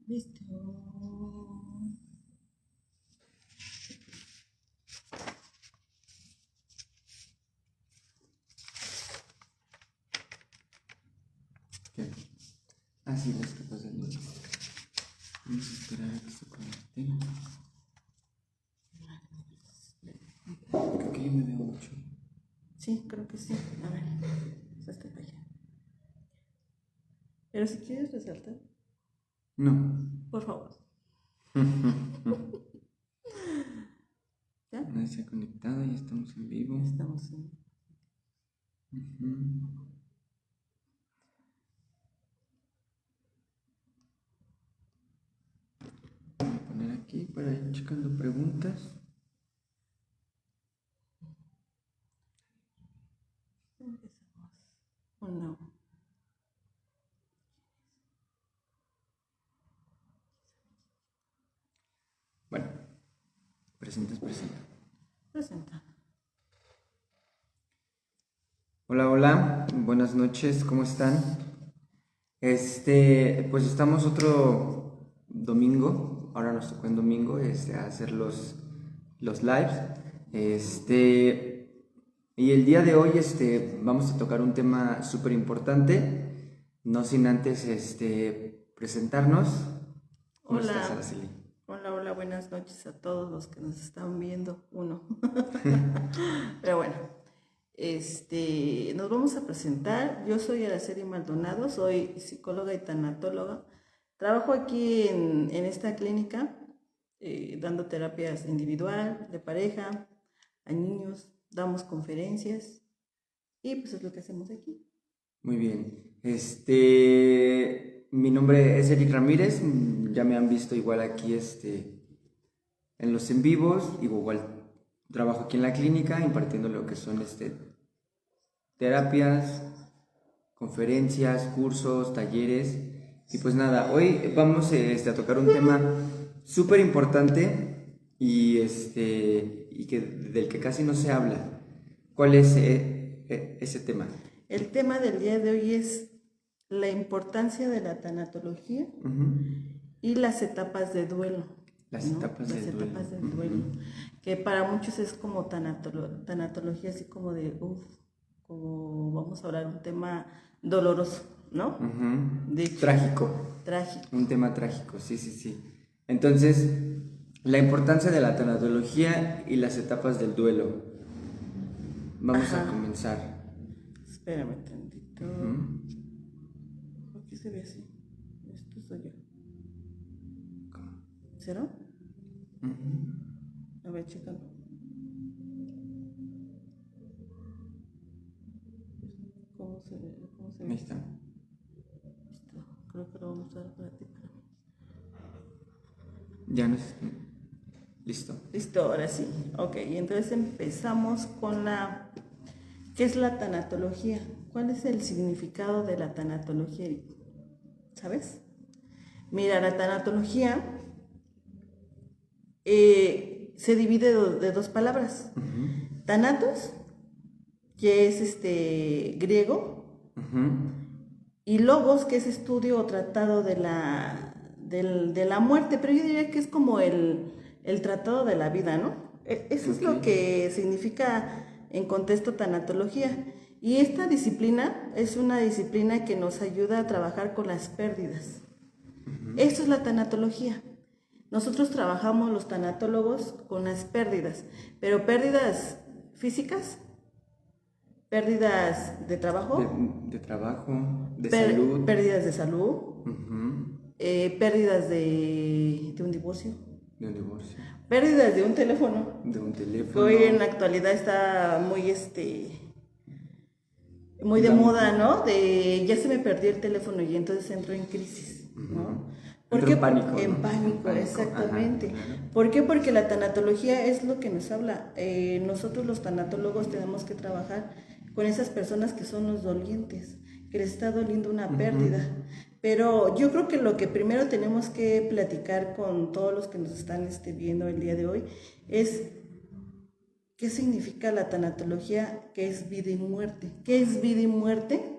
Listo. ¿Qué? Ah, sí, las capas del dedo. Vamos a esperar a que se conecte. Creo que yo me veo mucho. Sí, creo que sí. A ver, hasta para allá. Pero si quieres resaltar, No. por favor. ¿Ya? No se ha conectado, ya estamos en vivo. Estamos en... Voy a poner aquí para ir checando preguntas. Empezamos. ¿O no? Bueno, presenta. Presenta. Hola, buenas noches, ¿cómo están? Pues estamos otro domingo, ahora nos tocó en domingo, a hacer los lives. Y el día de hoy, vamos a tocar un tema súper importante, no sin antes, presentarnos. ¿Cómo estás, Araceli? Hola, buenas noches a todos los que nos están viendo. Uno. Pero bueno, nos vamos a presentar. Yo soy Araceli Maldonado, soy psicóloga y tanatóloga. Trabajo aquí en esta clínica, dando terapias individual, de pareja, a niños, damos conferencias y pues es lo que hacemos aquí. Muy bien. Mi nombre es Eric Ramírez. Ya me han visto igual aquí en los en vivos. Igual trabajo aquí en la clínica impartiendo lo que son terapias, conferencias, cursos, talleres. Y pues nada, hoy vamos a tocar un tema súper importante y del que casi no se habla. ¿Cuál es ese tema? El tema del día de hoy es la importancia de la tanatología y las etapas de duelo. Las etapas del duelo. Que para muchos es como tanatología, así como de, como vamos a hablar un tema doloroso, ¿no? Trágico. Un tema trágico, sí. Entonces, la importancia de la tanatología y las etapas del duelo. Vamos a comenzar. Espérame tantito. ¿Por qué se ve así? Esto soy yo. ¿Cero? A ver, chécalo. ¿Cómo se ve? Ahí está. Listo. Creo que lo vamos a usar para ti. Ya no es... Listo. Listo, ahora sí. Ok, y entonces empezamos con ¿qué es la tanatología? ¿Cuál es el significado de la tanatología? ¿Sabes? Mira, la tanatología se divide de dos palabras. Tanatos, que es griego, y logos, que es estudio o tratado de la muerte, pero yo diría que es como el tratado de la vida, ¿no? Eso es lo que significa en contexto tanatología. Y esta disciplina es una disciplina que nos ayuda a trabajar con las pérdidas. Esto es la tanatología. Nosotros trabajamos los tanatólogos con las pérdidas, pero pérdidas físicas, pérdidas de trabajo, de trabajo, de salud, pérdidas de salud, pérdidas de un divorcio, pérdidas de un teléfono, que hoy en la actualidad está muy de moda, ¿no? De ya se me perdió el teléfono y entonces entro en crisis, ¿no? ¿Por qué? En pánico, exactamente. Ajá, claro. ¿Por qué? Porque la tanatología es lo que nos habla. Nosotros los tanatólogos tenemos que trabajar con esas personas que son los dolientes, que les está doliendo una pérdida. Pero yo creo que lo que primero tenemos que platicar con todos los que nos están viendo el día de hoy es qué significa la tanatología, qué es vida y muerte. ¿Qué es vida y muerte?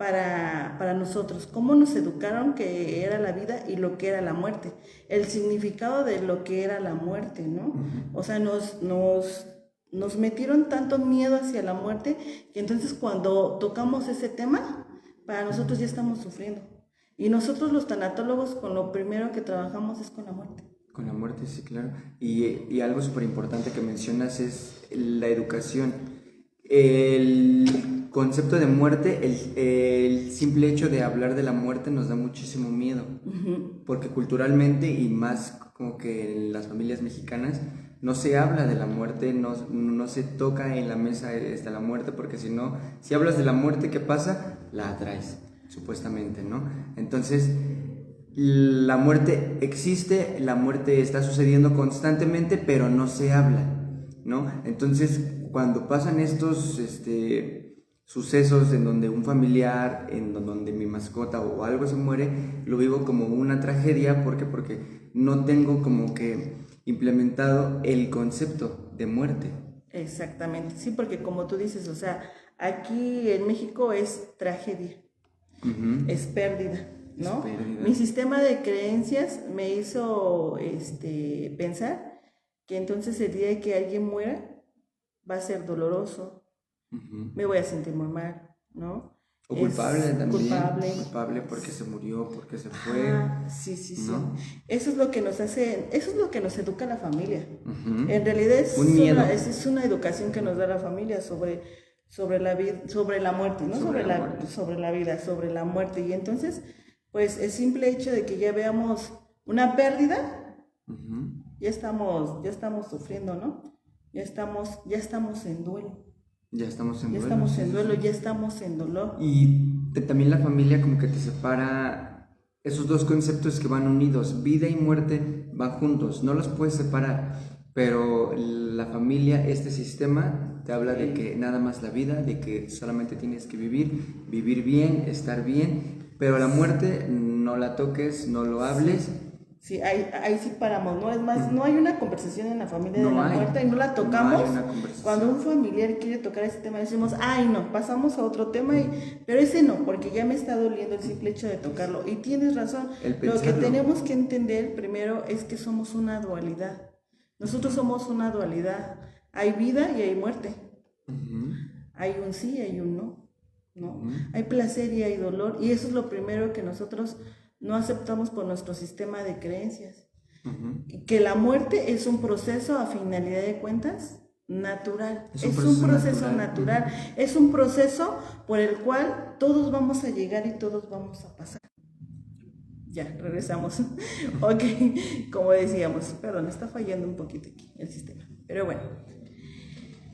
para nosotros, cómo nos educaron que era la vida y lo que era la muerte, el significado de lo que era la muerte, ¿no? O sea, nos metieron tanto miedo hacia la muerte que entonces cuando tocamos ese tema, para nosotros ya estamos sufriendo. Y nosotros los tanatólogos con lo primero que trabajamos es con la muerte. Con la muerte, sí, claro. Y algo súper importante que mencionas es la educación. El concepto de muerte, el simple hecho de hablar de la muerte nos da muchísimo miedo, porque culturalmente y más como que en las familias mexicanas no se habla de la muerte, no se toca en la mesa la muerte, porque si hablas de la muerte, ¿qué pasa? La atraes, supuestamente, ¿no? Entonces, la muerte existe, la muerte está sucediendo constantemente, pero no se habla, ¿no? Entonces, cuando pasan estos sucesos en donde un familiar, en donde mi mascota o algo se muere, lo vivo como una tragedia. ¿Por qué? Porque no tengo como que implementado el concepto de muerte. Exactamente, sí, porque como tú dices, o sea, aquí en México es tragedia, es pérdida, ¿no? Es pérdida. Mi sistema de creencias me hizo pensar que entonces el día que alguien muera va a ser doloroso, me voy a sentir muy mal, ¿no? O culpable también. Culpable porque se murió, porque se fue. Sí, ¿no? Eso es lo que nos hace, eso es lo que nos educa la familia. En realidad es una educación que nos da la familia sobre la vida, sobre la muerte, no sobre la vida, sobre la muerte. Y entonces, pues el simple hecho de que ya veamos una pérdida, ya estamos sufriendo, ¿no? Ya estamos en duelo. Ya estamos en duelo. Ya estamos en dolor. Y también la familia como que te separa esos dos conceptos que van unidos. Vida y muerte van juntos, no los puedes separar. Pero la familia, este sistema, te habla de que nada más la vida, de que solamente tienes que vivir bien, estar bien. Pero la muerte no la toques, no lo hables. Sí, ahí sí paramos, ¿no? Es más, no hay una conversación en la familia de la muerte y no la tocamos. Cuando un familiar quiere tocar ese tema, decimos, ay, no, pasamos a otro tema, pero ese no, porque ya me está doliendo el simple hecho de tocarlo. Y tienes razón, lo que tenemos que entender primero es que somos una dualidad. Nosotros somos una dualidad. Hay vida y hay muerte. Hay un sí y hay un no, ¿no? Hay placer y hay dolor, y eso es lo primero que nosotros no aceptamos por nuestro sistema de creencias. Que la muerte es un proceso, a finalidad de cuentas, natural. Es un proceso natural. Es un proceso por el cual todos vamos a llegar y todos vamos a pasar. Ya, regresamos. Ok, como decíamos, perdón, está fallando un poquito aquí el sistema. Pero bueno,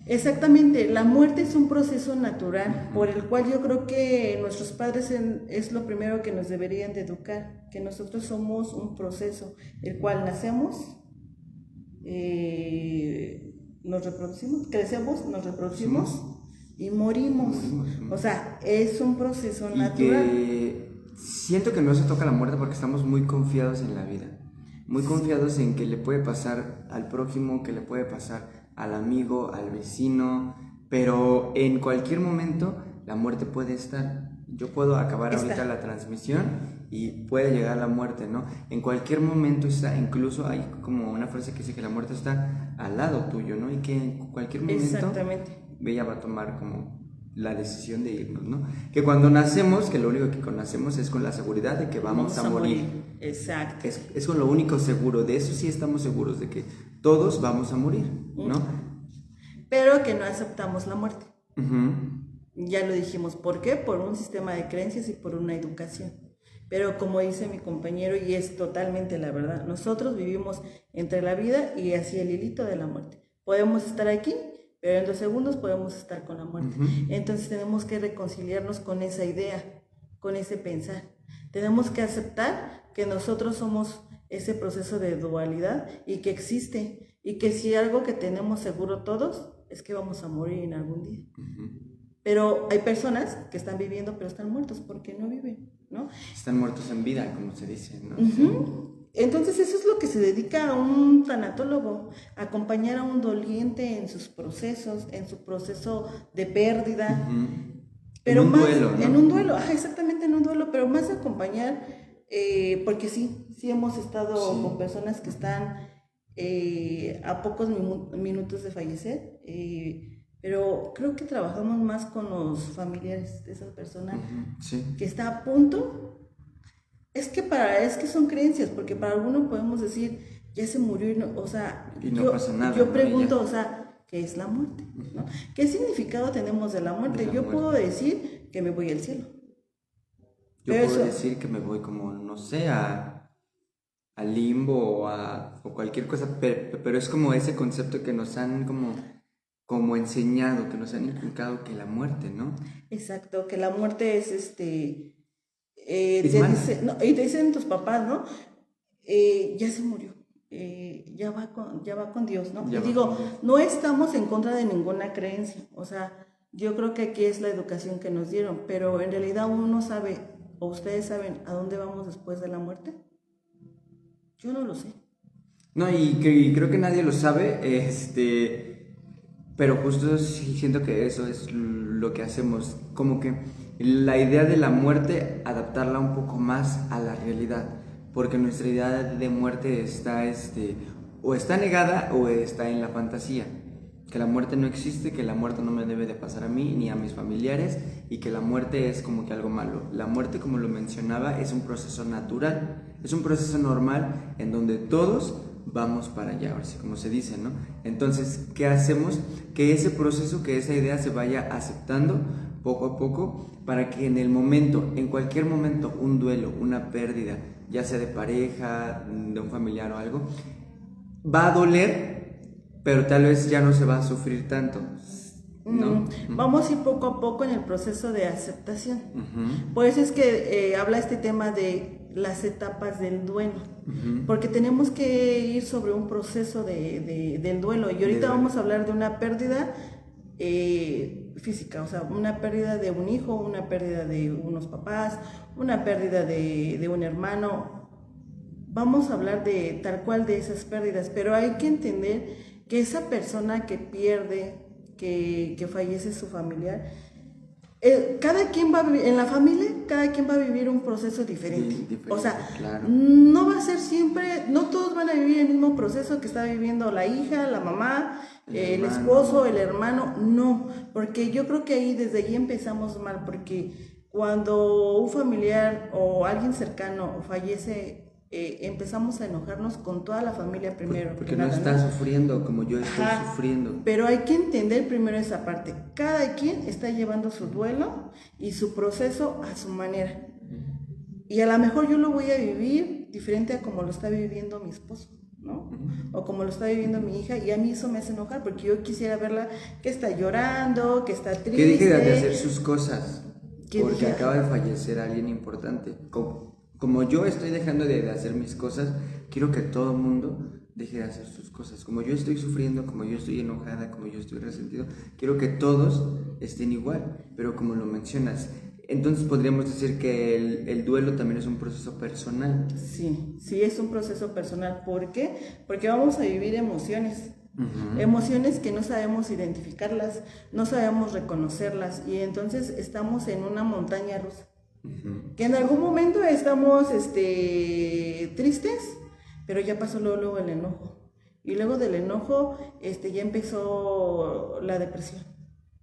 exactamente, la muerte es un proceso natural por el cual yo creo que nuestros padres es lo primero que nos deberían de educar, que nosotros somos un proceso, el cual nacemos, nos reproducimos, crecemos, nos reproducimos y morimos. O sea, es un proceso natural. Siento que no se toca la muerte porque estamos muy confiados en la vida, muy confiados en que le puede pasar al prójimo, que le puede pasar al amigo, al vecino, pero en cualquier momento la muerte puede estar. Yo puedo acabar ahorita la transmisión y puede llegar la muerte, ¿no? En cualquier momento está, incluso hay como una frase que dice que la muerte está al lado tuyo, ¿no? Y que en cualquier momento ella va a tomar como la decisión de irnos, ¿no? Que cuando nacemos, que lo único que nacemos es con la seguridad de que vamos a morir. Exacto. Es con lo único seguro, de eso sí estamos seguros, de que todos vamos a morir, ¿no? Pero que no aceptamos la muerte. Ya lo dijimos, ¿por qué? Por un sistema de creencias y por una educación. Pero como dice mi compañero, y es totalmente la verdad, nosotros vivimos entre la vida y hacia el hilito de la muerte. Podemos estar aquí, pero en 2 segundos podemos estar con la muerte. Entonces tenemos que reconciliarnos con esa idea, con ese pensar. Tenemos que aceptar que nosotros somos ese proceso de dualidad y que existe, y que si algo que tenemos seguro todos es que vamos a morir en algún día. Pero hay personas que están viviendo pero están muertos porque no viven, ¿no? Están muertos en vida, como se dice, ¿no? Entonces eso es lo que se dedica a un tanatólogo, acompañar a un doliente en sus procesos, en su proceso de pérdida. Pero en un más, duelo, ¿no? en un duelo, exactamente en un duelo, pero más de acompañar, porque sí hemos estado con personas que están a pocos minutos de fallecer, pero creo que trabajamos más con los familiares de esa persona que está a punto. Es que son creencias, porque para algunos podemos decir, ya se murió, o sea, y no pasa nada, yo ¿no? pregunto, o sea, ¿qué es la muerte? ¿No? ¿Qué significado tenemos de la muerte? Yo puedo decir que me voy al cielo. Yo puedo decir que me voy como, no sé, al limbo o cualquier cosa, pero es como ese concepto que nos han como enseñado, que nos han inculcado, que la muerte, ¿no? Exacto, que la muerte es mala. y te dicen tus papás, ¿no? Ya se murió, ya va con Dios, ¿no? Ya y va digo, con Dios. no estamos en contra de ninguna creencia, o sea, yo creo que aquí es la educación que nos dieron, pero en realidad uno sabe, o ustedes saben, a dónde vamos después de la muerte. Yo no lo sé. No, y creo que nadie lo sabe, pero justo sí siento que eso es lo que hacemos, como que la idea de la muerte, adaptarla un poco más a la realidad, porque nuestra idea de muerte está, o está negada o está en la fantasía, que la muerte no existe, que la muerte no me debe de pasar a mí ni a mis familiares, y que la muerte es como que algo malo. La muerte, como lo mencionaba, es un proceso natural, es un proceso normal en donde todos vamos para allá, ahora sí, como se dice, ¿no? Entonces, ¿qué hacemos? Que ese proceso, que esa idea se vaya aceptando poco a poco, para que en el momento, en cualquier momento, un duelo, una pérdida, ya sea de pareja, de un familiar o algo, va a doler, pero tal vez ya no se va a sufrir tanto, ¿no? Vamos a ir poco a poco en el proceso de aceptación. Por eso es que habla este tema de las etapas del duelo, porque tenemos que ir sobre un proceso del duelo, y ahorita vamos a hablar de una pérdida física, o sea, una pérdida de un hijo, una pérdida de unos papás, una pérdida de un hermano. Vamos a hablar de tal cual de esas pérdidas, pero hay que entender que esa persona que pierde, que fallece su familiar, cada quien va a vivir, en la familia, cada quien va a vivir un proceso diferente. O sea, claro, no va a ser siempre, no todos van a vivir el mismo proceso que está viviendo la hija, la mamá, el esposo, el hermano, no, porque yo creo que desde ahí empezamos mal, porque cuando un familiar o alguien cercano fallece, empezamos a enojarnos con toda la familia primero. Porque no está sufriendo como yo estoy sufriendo. Pero hay que entender primero esa parte. Cada quien está llevando su duelo y su proceso a su manera. Y a lo mejor yo lo voy a vivir diferente a como lo está viviendo mi esposo, ¿no? O como lo está viviendo mi hija, y a mí eso me hace enojar, porque yo quisiera verla que está llorando, que está triste. Que deje de hacer sus cosas, porque acaba de fallecer alguien importante. Como yo estoy dejando de hacer mis cosas, quiero que todo el mundo deje de hacer sus cosas. Como yo estoy sufriendo, como yo estoy enojada, como yo estoy resentido, quiero que todos estén igual. Pero como lo mencionas, entonces podríamos decir que el duelo también es un proceso personal. Sí, es un proceso personal. ¿Por qué? Porque vamos a vivir emociones. Emociones que no sabemos identificarlas, no sabemos reconocerlas, y entonces estamos en una montaña rusa. Que en algún momento estamos tristes, pero ya pasó luego el enojo, y luego del enojo ya empezó la depresión,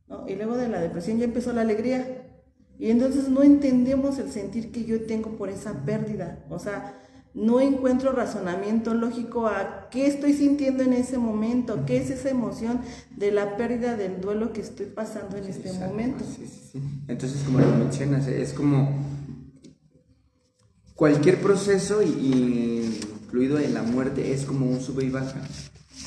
¿no? Y luego de la depresión ya empezó la alegría, y entonces no entendemos el sentir que yo tengo por esa pérdida. O sea, no encuentro razonamiento lógico a qué estoy sintiendo en ese momento, qué es esa emoción de la pérdida, del duelo que estoy pasando en este momento. Sí. Entonces, como lo mencionas, es como cualquier proceso, incluido en la muerte, es como un sube y baja.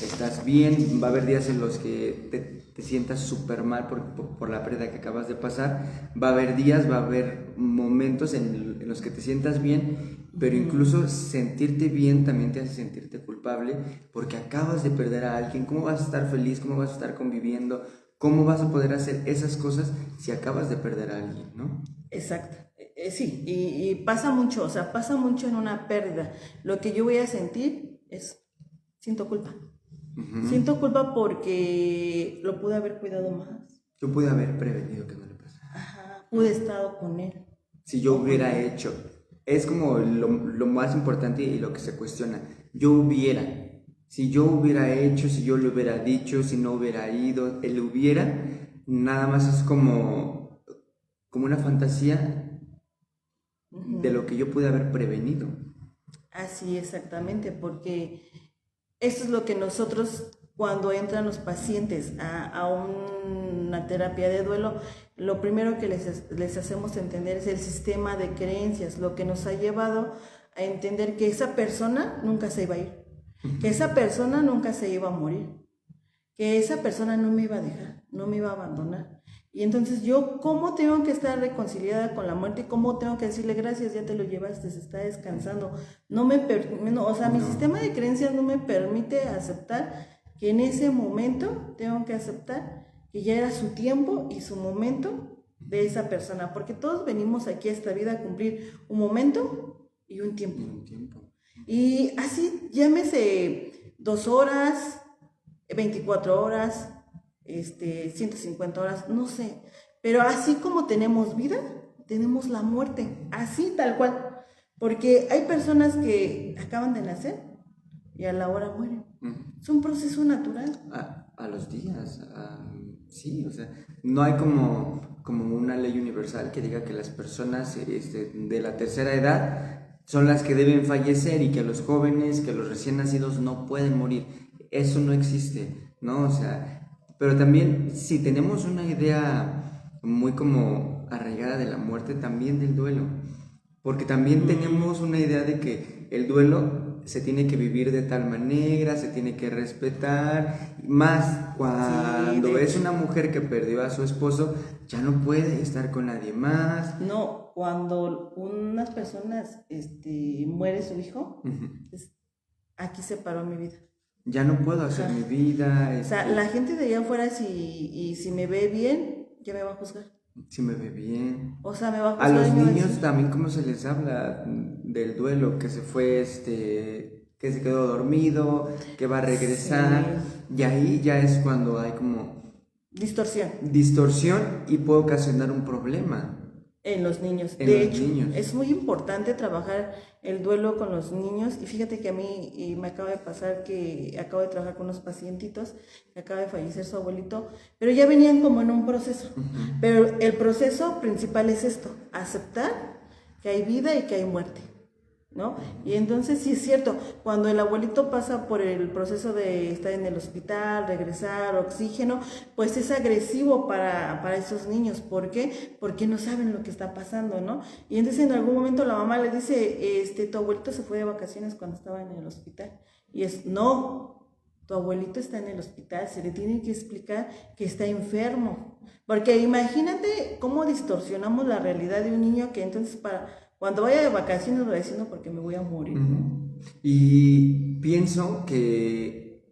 Estás bien, va a haber días en los que te sientas súper mal por la pérdida que acabas de pasar, va a haber días, va a haber momentos en los que te sientas bien, pero incluso sentirte bien también te hace sentirte culpable, porque acabas de perder a alguien. ¿Cómo vas a estar feliz? ¿Cómo vas a estar conviviendo? ¿Cómo vas a poder hacer esas cosas si acabas de perder a alguien, no? Exacto. Sí, y pasa mucho, o sea, pasa mucho en una pérdida. Lo que yo voy a sentir es, siento culpa. Siento culpa porque lo pude haber cuidado más. Yo pude haber prevenido que no le pasara. pude estar con él. Si yo hubiera hecho, es como lo más importante y lo que se cuestiona. Yo hubiera, si yo hubiera hecho, si yo le hubiera dicho, si no hubiera ido, el hubiera, nada más es como una fantasía de lo que yo pude haber prevenido. Así, exactamente, porque eso es lo que nosotros, cuando entran los pacientes a una terapia de duelo, lo primero que les hacemos entender es el sistema de creencias, lo que nos ha llevado a entender que esa persona nunca se iba a ir, que esa persona nunca se iba a morir, que esa persona no me iba a dejar, no me iba a abandonar. Y entonces yo, ¿cómo tengo que estar reconciliada con la muerte? ¿Cómo tengo que decirle gracias, ya te lo llevaste, se está descansando? Mi sistema de creencias no me permite aceptar que en ese momento tengo que aceptar que ya era su tiempo y su momento de esa persona, porque todos venimos aquí a esta vida a cumplir un momento y un tiempo. Y así, llámese 2 horas, 24 horas, 150 horas, no sé, pero así como tenemos vida, tenemos la muerte, así tal cual, porque hay personas que acaban de nacer y a la hora mueren. Es un proceso natural. A los días, sí, o sea, no hay como una ley universal que diga que las personas de la tercera edad son las que deben fallecer y que los jóvenes, que los recién nacidos no pueden morir. Eso no existe, ¿no? O sea, pero también si tenemos una idea muy como arraigada de la muerte, también del duelo, porque también tenemos una idea de que el duelo se tiene que vivir de tal manera, se tiene que respetar, más cuando es una mujer que perdió a su esposo, ya no puede estar con nadie más. No, cuando unas personas muere su hijo, aquí se paró mi vida. Ya no puedo hacer mi vida. O sea, la gente de allá afuera, si me ve bien, ya me va a juzgar. Si me ve bien. O sea, me va a juzgar. A los niños también, ¿cómo se les habla del duelo? Que se fue, que se quedó dormido, que va a regresar. Sí. Y ahí ya es cuando hay como distorsión y puede ocasionar un problema. En los niños. De hecho, es muy importante trabajar el duelo con los niños. Y fíjate que a mí me acaba de pasar que acabo de trabajar con unos pacientitos que acaba de fallecer su abuelito, pero ya venían como en un proceso. Pero el proceso principal es esto: aceptar que hay vida y que hay muerte, ¿no? Y entonces sí es cierto, cuando el abuelito pasa por el proceso de estar en el hospital, regresar, oxígeno, pues es agresivo para esos niños. ¿Por qué? Porque no saben lo que está pasando, ¿no? Y entonces en algún momento la mamá le dice, tu abuelito se fue de vacaciones cuando estaba en el hospital. Y no, tu abuelito está en el hospital, se le tiene que explicar que está enfermo. Porque imagínate cómo distorsionamos la realidad de un niño que entonces cuando vaya de vacaciones lo decía, no, porque me voy a morir. Y pienso que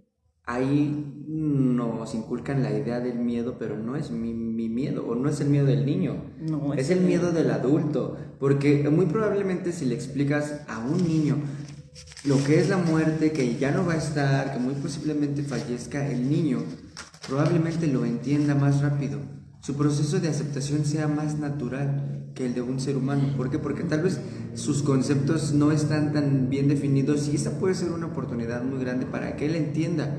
ahí nos inculcan la idea del miedo, pero no es mi miedo, o no es el miedo del niño, no, es el miedo del adulto, porque muy probablemente si le explicas a un niño lo que es la muerte, que ya no va a estar, que muy posiblemente fallezca, el niño probablemente lo entienda más rápido, su proceso de aceptación sea más natural que el de un ser humano. ¿Por qué? Porque tal vez sus conceptos no están tan bien definidos y esa puede ser una oportunidad muy grande para que él entienda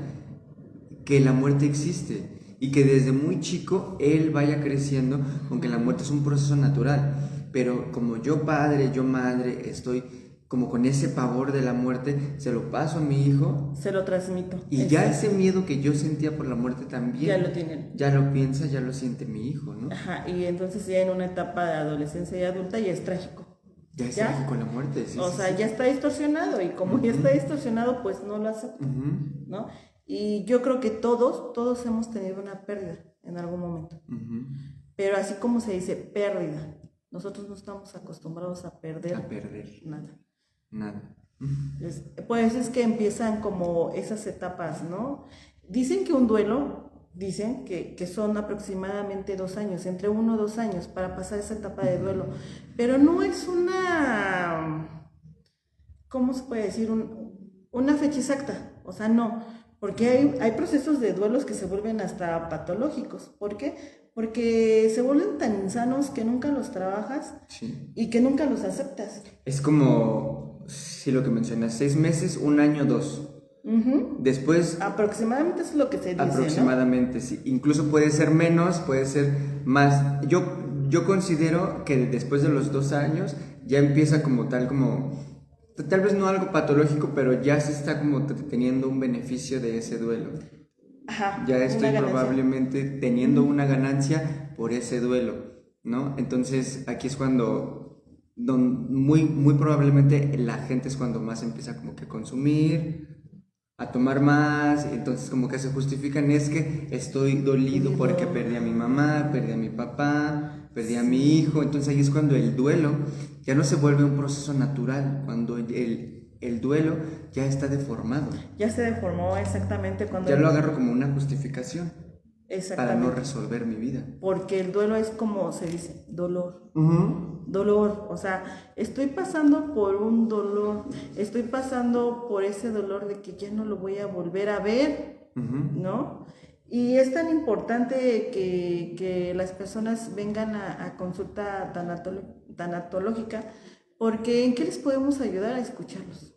que la muerte existe y que desde muy chico él vaya creciendo con que la muerte es un proceso natural. Pero como yo padre, yo madre, estoy como con ese pavor de la muerte, se lo paso a mi hijo. Se lo transmito. Y ya ese miedo que yo sentía por la muerte también. Ya lo tiene. Ya lo piensa, ya lo siente mi hijo, ¿no? Ajá, y entonces ya en una etapa de adolescencia y adulta ya es trágico. Ya es trágico la muerte, sí. O sea, ya está distorsionado y como ya está distorsionado, pues no lo acepta, ¿no? Y yo creo que todos hemos tenido una pérdida en algún momento. Pero así como se dice pérdida, nosotros no estamos acostumbrados a perder nada. Pues es que empiezan como esas etapas, ¿no? Dicen que un duelo, que son aproximadamente 2 años, entre 1 o 2 años para pasar esa etapa de duelo, pero no es una, ¿cómo se puede decir? Una fecha exacta, o sea, no, porque hay procesos de duelos que se vuelven hasta patológicos. ¿Por qué? porque se vuelven tan insanos que nunca los trabajas Sí. y que nunca los aceptas. Es como, sí, lo que mencionas, 6 meses, un año, 2. Ujú. Después, Aproximadamente es lo que se dice, aproximadamente, sí. Incluso puede ser menos, puede ser más. Yo considero que después de los 2 años ya empieza como tal, tal vez no algo patológico, pero ya se está como teniendo un beneficio de ese duelo. ¿no? Ajá, Ya estoy una ganancia. probablemente teniendo una ganancia por ese duelo, ¿no? Entonces aquí es cuando muy probablemente la gente es cuando más empieza como que a consumir, a tomar más, entonces como que se justifican, es que estoy dolido porque perdí a mi mamá, perdí a mi papá, perdí a mi hijo, entonces ahí es cuando el duelo ya no se vuelve un proceso natural, cuando el duelo ya está deformado. Ya se deformó exactamente cuando... Ya lo agarro como una justificación para Exactamente. no resolver mi vida. Porque el duelo es como se dice, dolor. Ujú. Dolor, o sea, estoy pasando por un dolor, estoy pasando por ese dolor de que ya no lo voy a volver a ver, Ujú. ¿no? Y es tan importante que las personas vengan a consulta tanatológica, porque ¿en qué les podemos ayudar a escucharlos?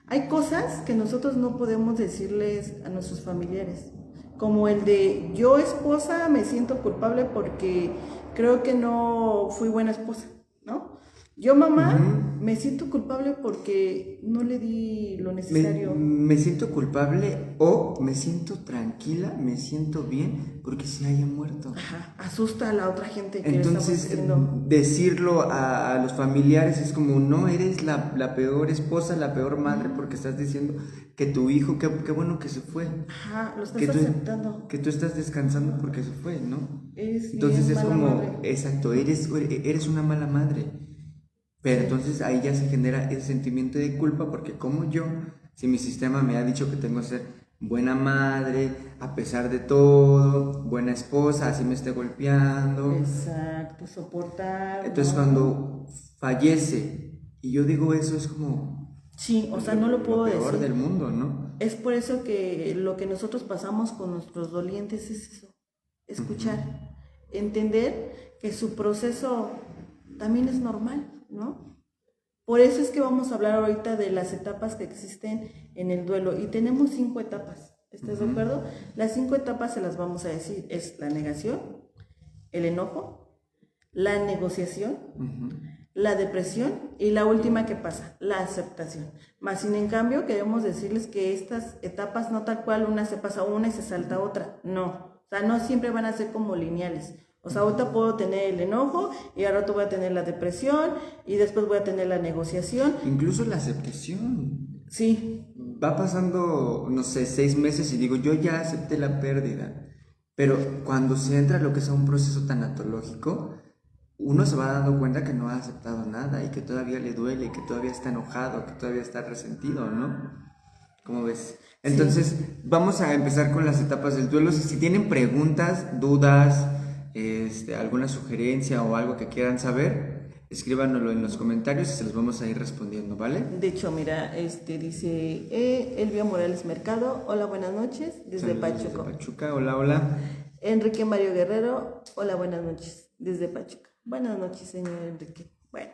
Hay cosas que nosotros no podemos decirles a nuestros familiares, como el de yo esposa me siento culpable porque creo que no fui buena esposa, ¿no? Yo mamá me siento culpable porque no le di lo necesario. Me siento culpable o me siento tranquila, me siento bien porque se haya muerto. Ajá, asusta a la otra gente que Entonces, le estamos diciendo. decirlo a los familiares es como, no, eres la peor esposa, la peor madre, porque estás diciendo que tu hijo, qué bueno que se fue. Ajá, lo estás Que tú, aceptando. que tú estás descansando porque se fue, ¿no? Eres Entonces bien es mala como, madre. exacto, eres una mala madre. Pero entonces ahí ya se genera ese sentimiento de culpa porque como yo, si mi sistema me ha dicho que tengo que ser buena madre, a pesar de todo, buena esposa, así me esté golpeando. Exacto, soportar. Entonces ¿no? cuando fallece y yo digo eso es como Sí, o sea, no lo puedo peor decir. del mundo, ¿no? Es por eso que lo que nosotros pasamos con nuestros dolientes es eso, escuchar, entender que su proceso también es normal, ¿no? Por eso es que vamos a hablar ahorita de las etapas que existen en el duelo y tenemos 5 etapas, ¿estás de acuerdo? Las 5 etapas se las vamos a decir, es la negación, el enojo, la negociación, la depresión y la última que pasa, la aceptación. Más sin en cambio queremos decirles que estas etapas no tal cual una se pasa una y se salta otra, no. O sea, no siempre van a ser como lineales. O sea, ahorita puedo tener el enojo y al rato voy a tener la depresión y después voy a tener la negociación. Incluso la aceptación. Sí. Va pasando, no sé, 6 meses y digo, yo ya acepté la pérdida. Pero cuando se entra a lo que es un proceso tanatológico, uno se va dando cuenta que no ha aceptado nada y que todavía le duele, que todavía está enojado, que todavía está resentido, ¿no? ¿Cómo ves? Entonces, vamos a empezar con las etapas del duelo. Si tienen preguntas, dudas, alguna sugerencia o algo que quieran saber, escríbanoslo en los comentarios y se los vamos a ir respondiendo, ¿vale? De hecho, mira, dice Elvia Morales Mercado, hola, buenas noches, desde Pachuca. Desde Pachuca, hola. Enrique Mario Guerrero, hola, buenas noches, desde Pachuca. Buenas noches, señor Enrique. Bueno,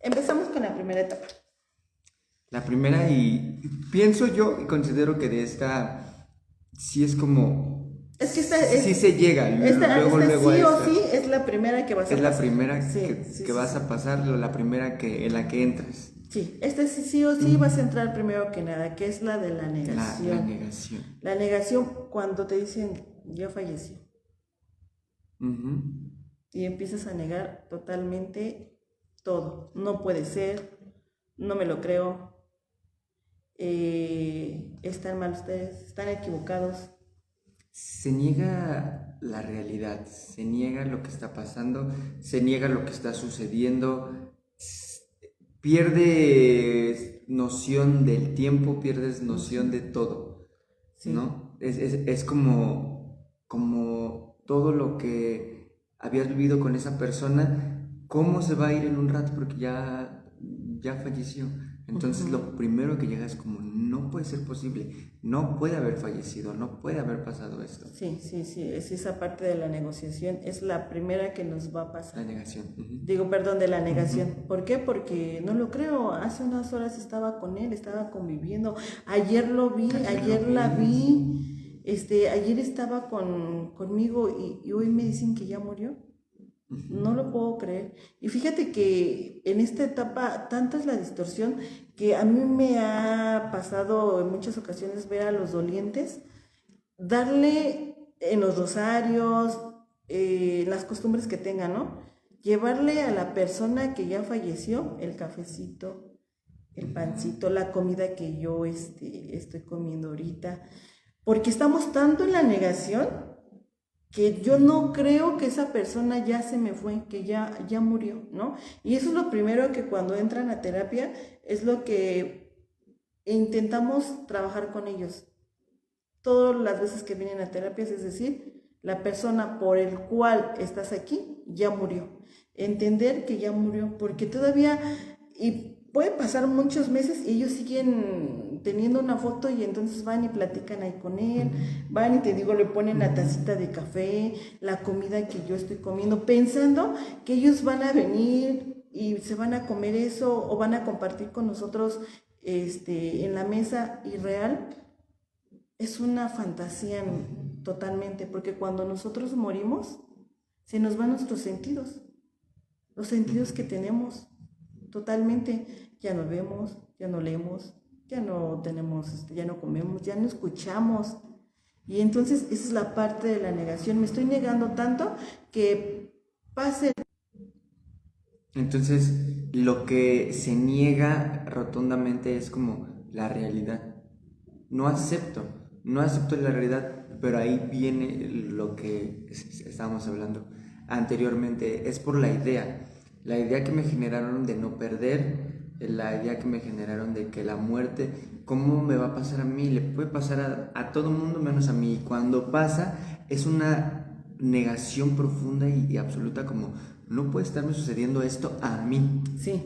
empezamos con la primera etapa. La primera, y pienso yo y considero que de esta sí es como... Es que esta sí se llega, luego sí a o esta. sí es la primera que vas a pasar. Es la primera Sí, que vas a pasar, la primera en la que entras. Sí, sí o sí vas a entrar primero que nada, que es la de la negación. La negación. La negación cuando te dicen, ya falleció. Y empiezas a negar totalmente todo. No puede ser, no me lo creo, están mal ustedes, están equivocados. Se niega la realidad, se niega lo que está pasando, se niega lo que está sucediendo, pierdes noción del tiempo, pierdes noción de todo, sí. ¿No? Es como todo lo que habías vivido con esa persona, cómo se va a ir en un rato porque ya falleció. Entonces lo primero que llega es como, no puede ser posible, no puede haber fallecido, no puede haber pasado esto. Sí, es esa parte de la negociación, es la primera que nos va a pasar. La negación. Digo, perdón, de la negación. ¿Por qué? Porque no lo creo, hace unas horas estaba con él, estaba conviviendo, ayer lo vi, ayer la vi, ayer estaba conmigo y hoy me dicen que ya murió. No lo puedo creer. Y fíjate que en esta etapa tanta es la distorsión que a mí me ha pasado en muchas ocasiones ver a los dolientes darle en los rosarios, las costumbres que tengan, ¿no? Llevarle a la persona que ya falleció el cafecito, el pancito, la comida que yo estoy comiendo ahorita, porque estamos tanto en la negación que yo no creo que esa persona ya se me fue, que ya murió, ¿no? Y eso es lo primero que cuando entran a terapia es lo que intentamos trabajar con ellos. Todas las veces que vienen a terapias, es decir, la persona por el cual estás aquí ya murió. Entender que ya murió, porque todavía, y puede pasar muchos meses y ellos siguen teniendo una foto y entonces van y platican ahí con él, van y te digo, le ponen la tacita de café, la comida que yo estoy comiendo, pensando que ellos van a venir y se van a comer eso o van a compartir con nosotros en la mesa irreal. Es una fantasía totalmente, porque cuando nosotros morimos, se nos van nuestros sentidos, los sentidos que tenemos totalmente. Ya no vemos, ya no leemos, ya no tenemos, ya no comemos, ya no escuchamos. Y entonces esa es la parte de la negación. Me estoy negando tanto que pase. Entonces, lo que se niega rotundamente es como la realidad. No acepto la realidad, pero ahí viene lo que estábamos hablando anteriormente. Es por la idea que me generaron de no perder, la idea que me generaron de que la muerte, ¿cómo me va a pasar a mí? Le puede pasar a todo mundo menos a mí. Y cuando pasa, es una negación profunda y absoluta, como no puede estarme sucediendo esto a mí. Sí,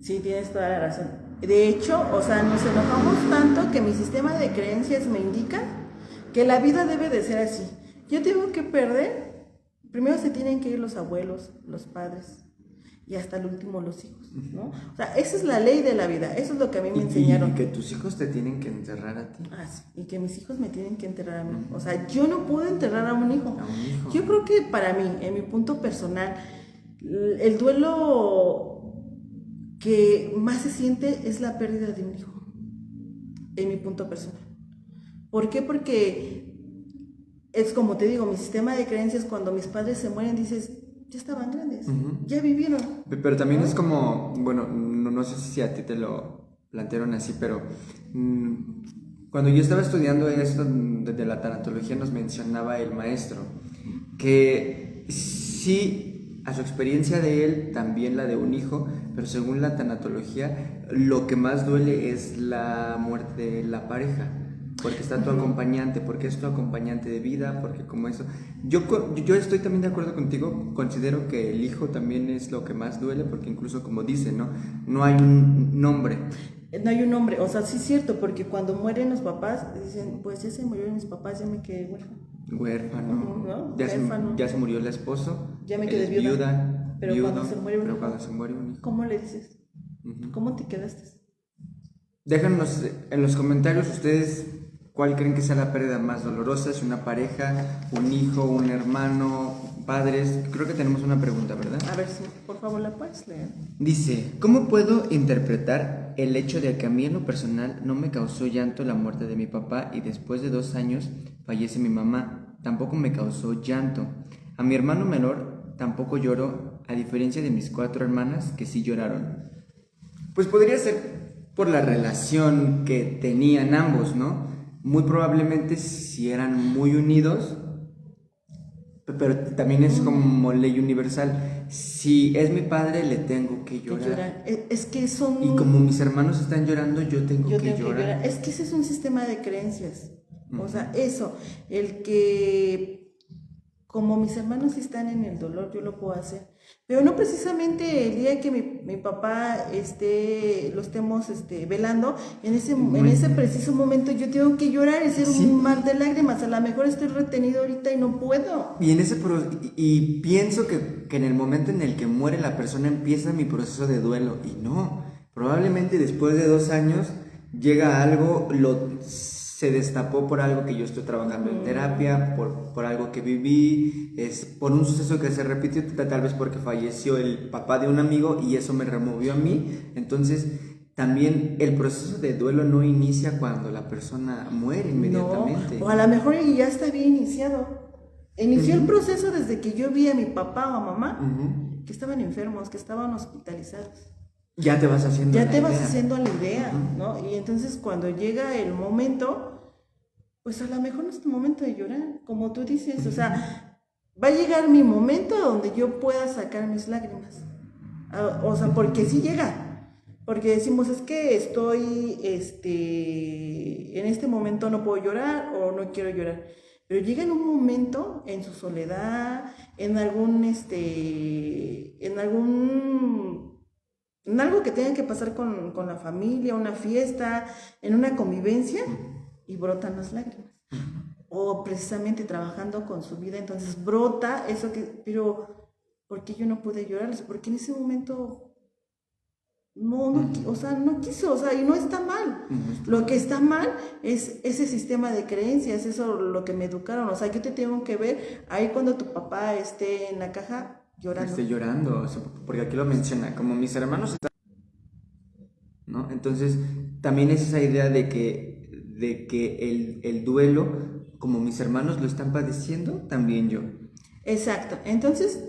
tienes toda la razón. De hecho, nos enojamos tanto que mi sistema de creencias me indica que la vida debe de ser así. Yo tengo que perder, primero se tienen que ir los abuelos, los padres, y hasta el último los hijos, ¿no? O sea, esa es la ley de la vida, eso es lo que a mí me enseñaron. Y que tus hijos te tienen que enterrar a ti. Ah, sí, y que mis hijos me tienen que enterrar a mí. O sea, yo no puedo enterrar a un hijo. Yo creo que para mí, en mi punto personal, el duelo que más se siente es la pérdida de un hijo, en mi punto personal. ¿Por qué? Porque es como te digo, mi sistema de creencias, cuando mis padres se mueren, dices, ya estaban grandes, ya vivieron. Pero también es como, bueno, no sé si a ti te lo plantearon así, pero cuando yo estaba estudiando esto de la tanatología, nos mencionaba el maestro que sí, a su experiencia de él, también la de un hijo, pero según la tanatología, lo que más duele es la muerte de la pareja, porque está tu acompañante, porque es tu acompañante de vida, porque como eso. Yo estoy también de acuerdo contigo, considero que el hijo también es lo que más duele, porque incluso como dice, no hay un nombre. No hay un nombre, o sea, sí es cierto, porque cuando mueren los papás, dicen, pues ya se murieron mis papás, ya me quedé huérfano, ¿no? Ya se murió el esposo, ya me quedé viuda, pero cuando se muere un hijo, ¿cómo le dices? ¿Cómo te quedaste? Déjanos en los comentarios ustedes cuál creen que sea la pérdida más dolorosa, si una pareja, un hijo, un hermano, padres. Creo que tenemos una pregunta, ¿verdad? A ver si, por favor, la puedes leer. Dice, ¿cómo puedo interpretar el hecho de que a mí en lo personal no me causó llanto la muerte de mi papá y después de 2 años fallece mi mamá? Tampoco me causó llanto. A mi hermano menor tampoco lloró, a diferencia de mis 4 hermanas que sí lloraron. Pues podría ser por la relación que tenían ambos, ¿no? Muy probablemente si eran muy unidos, pero también es como ley universal. Si es mi padre, le tengo que llorar. Es que son... Y como mis hermanos están llorando, yo tengo que llorar. Es que ese es un sistema de creencias. O sea, eso, el que como mis hermanos están en el dolor, yo lo puedo hacer. Pero no precisamente el día que mi papá lo estemos velando, en ese preciso momento yo tengo que llorar y ser Sí. un mar de lágrimas. A lo mejor estoy retenido ahorita y no puedo. Y, y pienso que en el momento en el que muere la persona empieza mi proceso de duelo. Y no, probablemente después de 2 años llega algo, se destapó por algo que yo estoy trabajando en terapia, por algo que viví, por un suceso que se repitió, tal vez porque falleció el papá de un amigo y eso me removió a mí. Entonces, también el proceso de duelo no inicia cuando la persona muere inmediatamente. No, o a lo mejor ya está bien iniciado. Inició el proceso desde que yo vi a mi papá o a mamá que estaban enfermos, que estaban hospitalizados. Ya te vas haciendo la idea, ¿no? Y entonces cuando llega el momento, pues a lo mejor no es tu momento de llorar, como tú dices, o sea, va a llegar mi momento donde yo pueda sacar mis lágrimas. O sea, porque sí llega. Porque decimos, es que estoy, en este momento no puedo llorar o no quiero llorar. Pero llega en un momento, en su soledad, en algo que tenga que pasar con la familia, una fiesta, en una convivencia, y brotan las lágrimas. O precisamente trabajando con su vida, entonces brota eso pero ¿por qué yo no pude llorarles? Porque en ese momento no quiso, o sea, y no está mal. Lo que está mal es ese sistema de creencias, eso lo que me educaron, o sea, yo te tengo que ver ahí cuando tu papá esté en la caja llorando. Esté llorando, o sea, porque aquí lo menciona, como mis hermanos están, ¿no? Entonces, también es esa idea de que el duelo, como mis hermanos lo están padeciendo, también yo. Exacto. Entonces,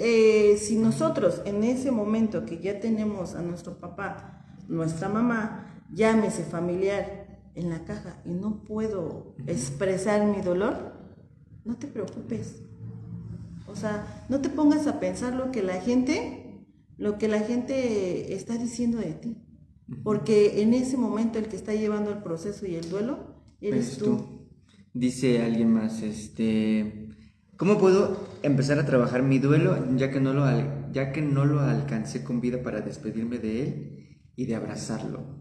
si nosotros en ese momento que ya tenemos a nuestro papá, nuestra mamá, llámese familiar, en la caja y no puedo expresar mi dolor, no te preocupes. O sea, no te pongas a pensar lo que la gente está diciendo de ti. Porque en ese momento el que está llevando el proceso y el duelo eres tú. Dice alguien más, ¿cómo puedo empezar a trabajar mi duelo ya que no lo alcancé con vida para despedirme de él y de abrazarlo?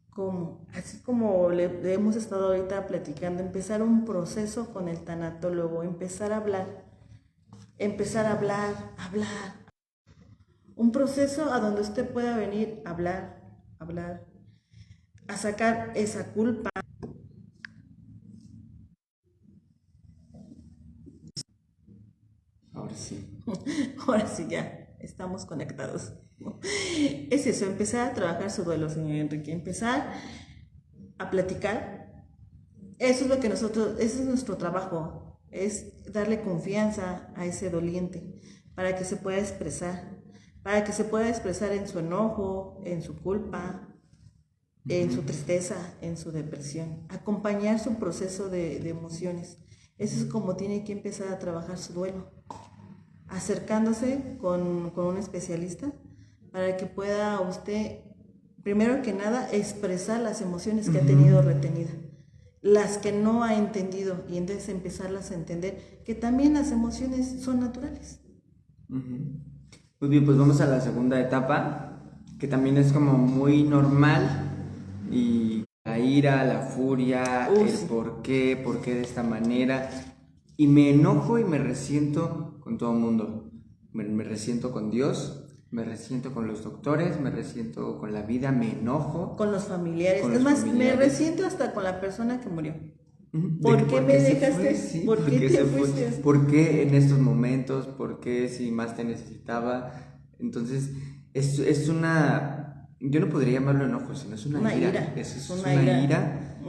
¿Cómo? Así como le hemos estado ahorita platicando, empezar un proceso con el tanatólogo, empezar a hablar. Un proceso a donde usted pueda venir a hablar, a sacar esa culpa. Ahora sí. Ahora sí ya, estamos conectados. Es eso, empezar a trabajar su duelo, señor Enrique, empezar a platicar. Eso es nuestro trabajo, es darle confianza a ese doliente para que se pueda expresar, en su enojo, en su culpa, en su tristeza, en su depresión, acompañar su proceso de emociones. Eso es como tiene que empezar a trabajar su duelo, acercándose con un especialista para que pueda usted, primero que nada, expresar las emociones que ha tenido retenidas, las que no ha entendido, y entonces empezarlas a entender que también las emociones son naturales. Muy bien, pues vamos a la segunda etapa, que también es como muy normal, y la ira, la furia, el sí. por qué de esta manera, y me enojo y me resiento con todo el mundo, me resiento con Dios, me resiento con los doctores, me resiento con la vida, me enojo con los familiares, con es los más, familiares. me resiento hasta con la persona que murió. ¿Por qué me dejaste? Sí, ¿Por qué te fuiste? ¿Por qué en estos momentos? ¿Por qué si más te necesitaba? Entonces, es una... Yo no podría llamarlo enojo, sino es una ira. Es una ira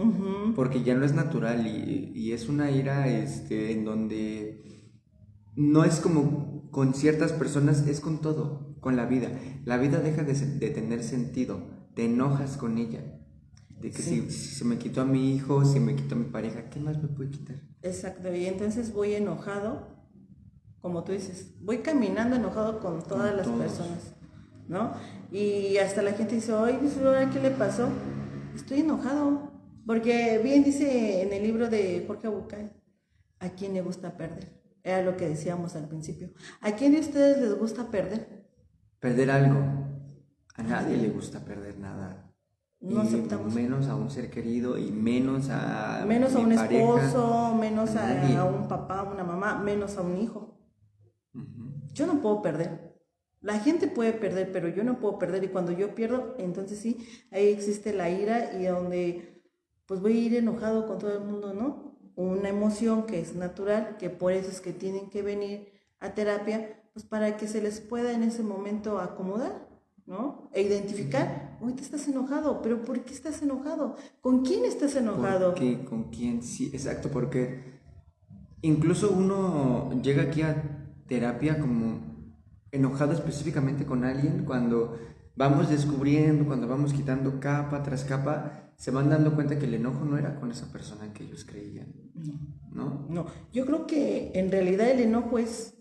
porque ya no es natural y es una ira en donde no es como con ciertas personas, es con todo, con la vida. La vida deja de tener sentido, te enojas con ella. De que si se me quitó a mi hijo, si me quitó a mi pareja, ¿qué más me puede quitar? Exacto, y entonces voy enojado, como tú dices, voy caminando enojado con todas las personas, ¿no? Y hasta la gente dice, oye, ¿qué le pasó? Estoy enojado, porque bien dice en el libro de Jorge Bucay, ¿a quién le gusta perder? Era lo que decíamos al principio. ¿A quién de ustedes les gusta perder? Perder algo. A nadie le gusta perder nada. No aceptamos. Menos a un ser querido y menos a un pareja, esposo, menos nadie. a un papá, una mamá, menos a un hijo. Yo no puedo perder. La gente puede perder, pero yo no puedo perder. Y cuando yo pierdo, entonces sí, ahí existe la ira y donde pues voy a ir enojado con todo el mundo, ¿no? Una emoción que es natural, que por eso es que tienen que venir a terapia, pues para que se les pueda en ese momento acomodar, ¿no? E identificar, hoy te estás enojado, pero ¿por qué estás enojado? ¿Con quién estás enojado? ¿Por qué? ¿Con quién? Sí, exacto, porque incluso uno llega aquí a terapia como enojado específicamente con alguien, cuando vamos descubriendo, cuando vamos quitando capa tras capa, se van dando cuenta que el enojo no era con esa persona que ellos creían, ¿no? No, yo creo que en realidad el enojo es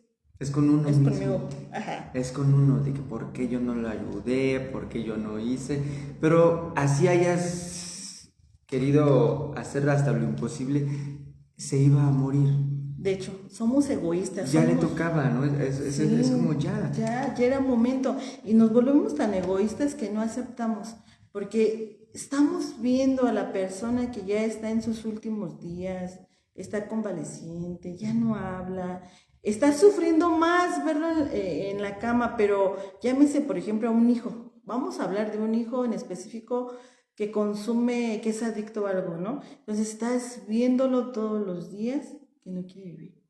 con uno mismo. Conmigo. Ajá. Es con uno, de que por qué yo no lo ayudé, por qué yo no hice, pero así hayas querido hacer hasta lo imposible, se iba a morir. De hecho, somos egoístas. Ya le tocaba, ¿no? Es como ya. Ya era momento. Y nos volvemos tan egoístas que no aceptamos. Porque estamos viendo a la persona que ya está en sus últimos días, está convaleciente, ya no habla, está sufriendo más verlo en la cama, pero llámese, por ejemplo, a un hijo. Vamos a hablar de un hijo en específico que consume, que es adicto a algo, ¿no? Entonces estás viéndolo todos los días que no quiere vivir.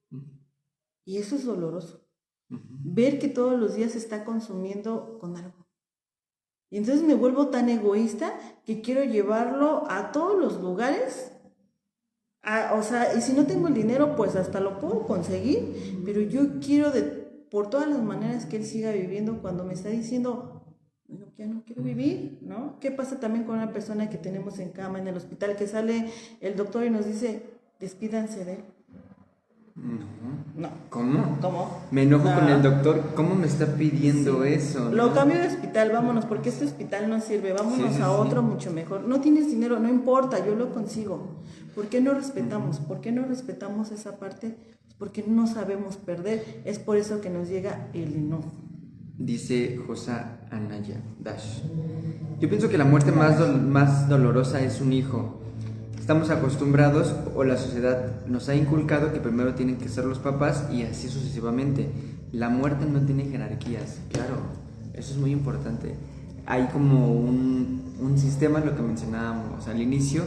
Y eso es doloroso. Ver que todos los días se está consumiendo con algo. Y entonces me vuelvo tan egoísta que quiero llevarlo a todos los lugares. O sea, y si no tengo el dinero, pues hasta lo puedo conseguir, pero yo quiero por todas las maneras que él siga viviendo cuando me está diciendo, bueno, ya no quiero vivir, ¿no? ¿Qué pasa también con una persona que tenemos en cama en el hospital, que sale el doctor y nos dice, despídanse de él? No. No. ¿Cómo? Me enojo con el doctor. ¿Cómo me está pidiendo eso? ¿No? Lo cambio de hospital, vámonos, porque este hospital no sirve, vámonos a otro mucho mejor. No tienes dinero, no importa, yo lo consigo. ¿Por qué no respetamos? ¿Por qué no respetamos esa parte? Porque no sabemos perder. Es por eso que nos llega el enojo. Dice Josa Anaya Dash. Yo pienso que la muerte más dolorosa es un hijo. Estamos acostumbrados, o la sociedad nos ha inculcado, que primero tienen que ser los papás y así sucesivamente. La muerte no tiene jerarquías, claro, eso es muy importante. Hay como un sistema, lo que mencionábamos al inicio,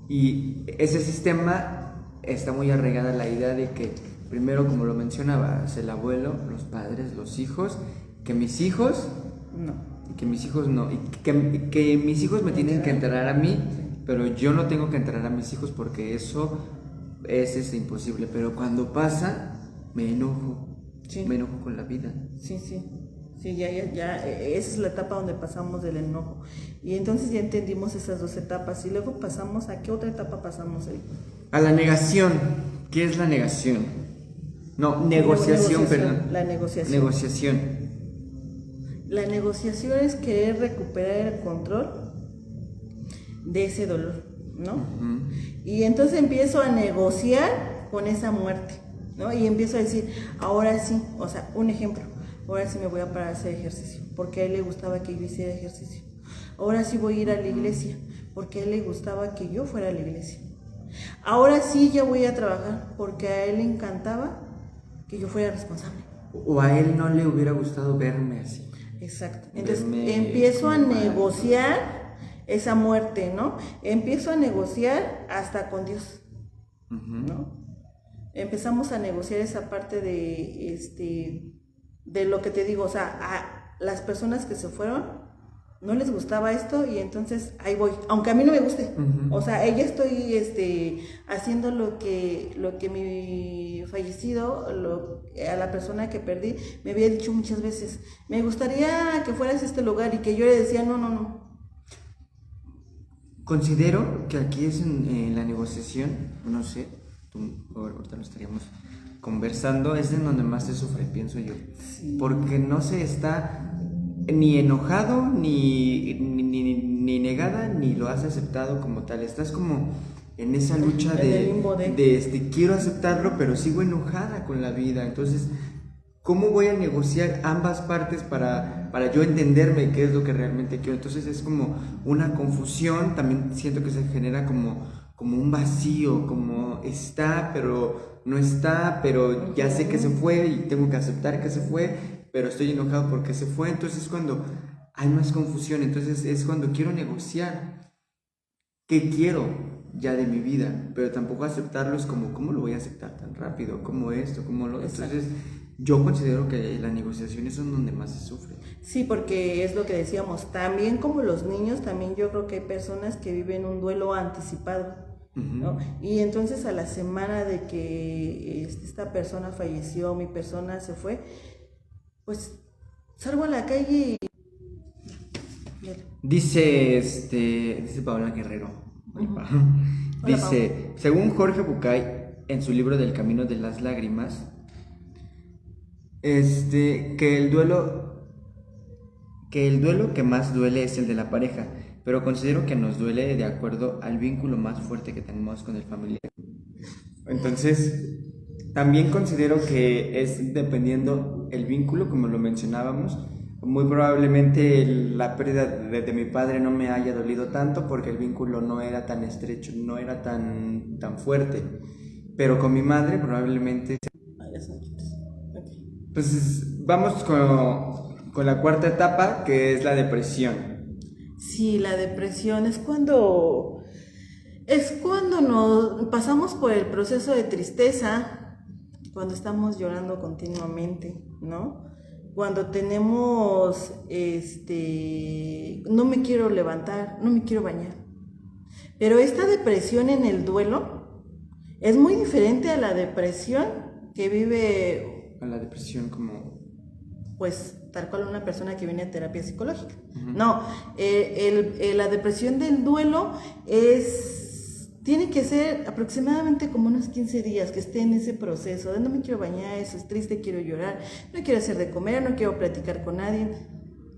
y ese sistema está muy arraigada la idea de que primero, como lo mencionabas, el abuelo, los padres, los hijos, que mis hijos no, y que mis hijos no, y que mis hijos me tienen que enterrar a mí, pero yo no tengo que enterrar a mis hijos porque eso es imposible. Pero cuando pasa, me enojo. Sí. Me enojo con la vida. Sí, ya, esa es la etapa donde pasamos del enojo. Y entonces ya entendimos esas dos etapas. Y luego pasamos, ¿a qué otra etapa pasamos ahí? A la negación. ¿Qué es la negación? No, negociación, perdón. La negociación. La negociación es querer recuperar el control de ese dolor, ¿no? Y entonces empiezo a negociar con esa muerte, ¿no? Y empiezo a decir, ahora sí, o sea, un ejemplo, ahora sí me voy a parar a hacer ejercicio, porque a él le gustaba que yo hiciera ejercicio. Ahora sí voy a ir a la iglesia, porque a él le gustaba que yo fuera a la iglesia. Ahora sí ya voy a trabajar, porque a él le encantaba que yo fuera responsable. O a él no le hubiera gustado verme así. Exacto. Entonces empiezo a negociar esa muerte, ¿no? Empiezo a negociar hasta con Dios, ¿no? Empezamos a negociar esa parte de lo que te digo, o sea, a las personas que se fueron no les gustaba esto y entonces ahí voy, aunque a mí no me guste, o sea, ella estoy haciendo lo que mi fallecido, a la persona que perdí, me había dicho muchas veces, me gustaría que fueras a este lugar, y que yo le decía, no. Considero que aquí es en la negociación, no sé, ahorita lo estaríamos conversando, es en donde más se sufre, pienso yo. Sí. Porque no se está ni enojado, ni negada, ni lo has aceptado como tal. Estás como en esa lucha En el limbo de quiero aceptarlo, pero sigo enojada con la vida. Entonces, ¿cómo voy a negociar ambas partes para yo entenderme qué es lo que realmente quiero? Entonces es como una confusión, también siento que se genera como un vacío, como está, pero no está, pero ya sé que se fue y tengo que aceptar que se fue, pero estoy enojado porque se fue. Entonces es cuando hay más confusión, entonces es cuando quiero negociar qué quiero ya de mi vida, pero tampoco aceptarlo es como, ¿cómo lo voy a aceptar tan rápido? ¿Cómo esto? ¿Cómo lo...? Entonces yo considero que las negociaciones son donde más se sufre. Sí, porque es lo que decíamos, también como los niños, también yo creo que hay personas que viven un duelo anticipado, ¿no? Y entonces a la semana de que esta persona falleció, mi persona se fue, pues salgo a la calle y... Dice Paola Guerrero. Dice, según Jorge Bucay, en su libro del Camino de las Lágrimas, que el duelo que más duele es el de la pareja, pero considero que nos duele de acuerdo al vínculo más fuerte que tenemos con el familiar. Entonces, también considero que es dependiendo el vínculo, como lo mencionábamos. Muy probablemente la pérdida de mi padre no me haya dolido tanto porque el vínculo no era tan estrecho, no era tan fuerte. Pero con mi madre probablemente... Pues vamos con la cuarta etapa, que es la depresión. Sí, la depresión es cuando nos pasamos por el proceso de tristeza, cuando estamos llorando continuamente, ¿no? Cuando tenemos, no me quiero levantar, no me quiero bañar. Pero esta depresión en el duelo es muy diferente a la depresión que vive... A la depresión como... Pues tal cual una persona que viene a terapia psicológica. No, la depresión del duelo tiene que ser aproximadamente como unos 15 días que esté en ese proceso de no me quiero bañar, eso es triste, quiero llorar, no quiero hacer de comer, no quiero platicar con nadie.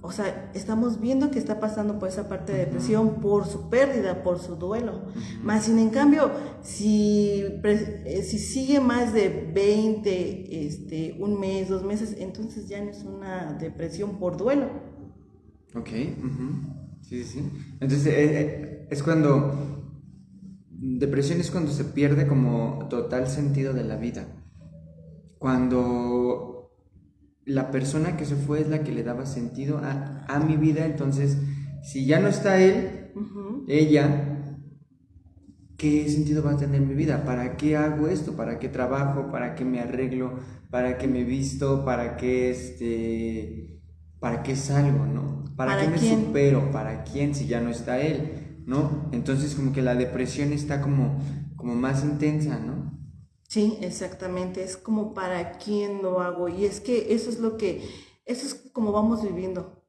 O sea, estamos viendo que está pasando por esa parte de depresión, por su pérdida, por su duelo. Más sin en cambio, si sigue más de 20, un mes, 2 meses, entonces ya no es una depresión por duelo. Ok, sí. Entonces es cuando... Depresión es cuando se pierde como total sentido de la vida. Cuando la persona que se fue es la que le daba sentido a mi vida, entonces si ya no está él, ella, ¿qué sentido va a tener mi vida? ¿Para qué hago esto? ¿Para qué trabajo? ¿Para qué me arreglo? ¿Para qué me visto? ¿Para qué salgo, no? ¿Para qué me supero? ¿Para quién si ya no está él? ¿No? Entonces como que la depresión está como más intensa, ¿no? Sí, exactamente, es como para quién lo hago, y es que eso es como vamos viviendo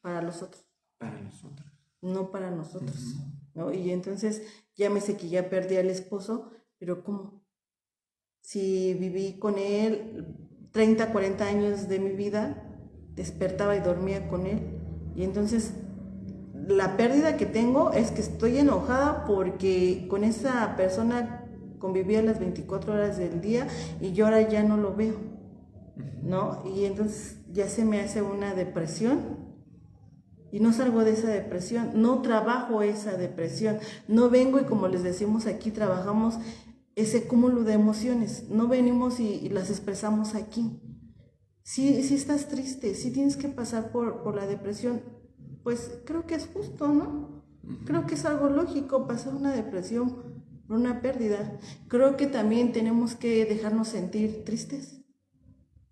para los otros. Para nosotros. No para nosotros, ¿no? Y entonces llámese que ya perdí al esposo, pero ¿cómo? Si viví con él 30, 40 años de mi vida, despertaba y dormía con él, y entonces... La pérdida que tengo es que estoy enojada porque con esa persona convivía las 24 horas del día y yo ahora ya no lo veo, ¿no? Y entonces ya se me hace una depresión y no salgo de esa depresión, no trabajo esa depresión, no vengo y como les decimos aquí, trabajamos ese cúmulo de emociones, no venimos y las expresamos aquí. Sí estás triste, sí tienes que pasar por la depresión. Pues creo que es justo, ¿no? Creo que es algo lógico pasar una depresión por una pérdida. Creo que también tenemos que dejarnos sentir tristes.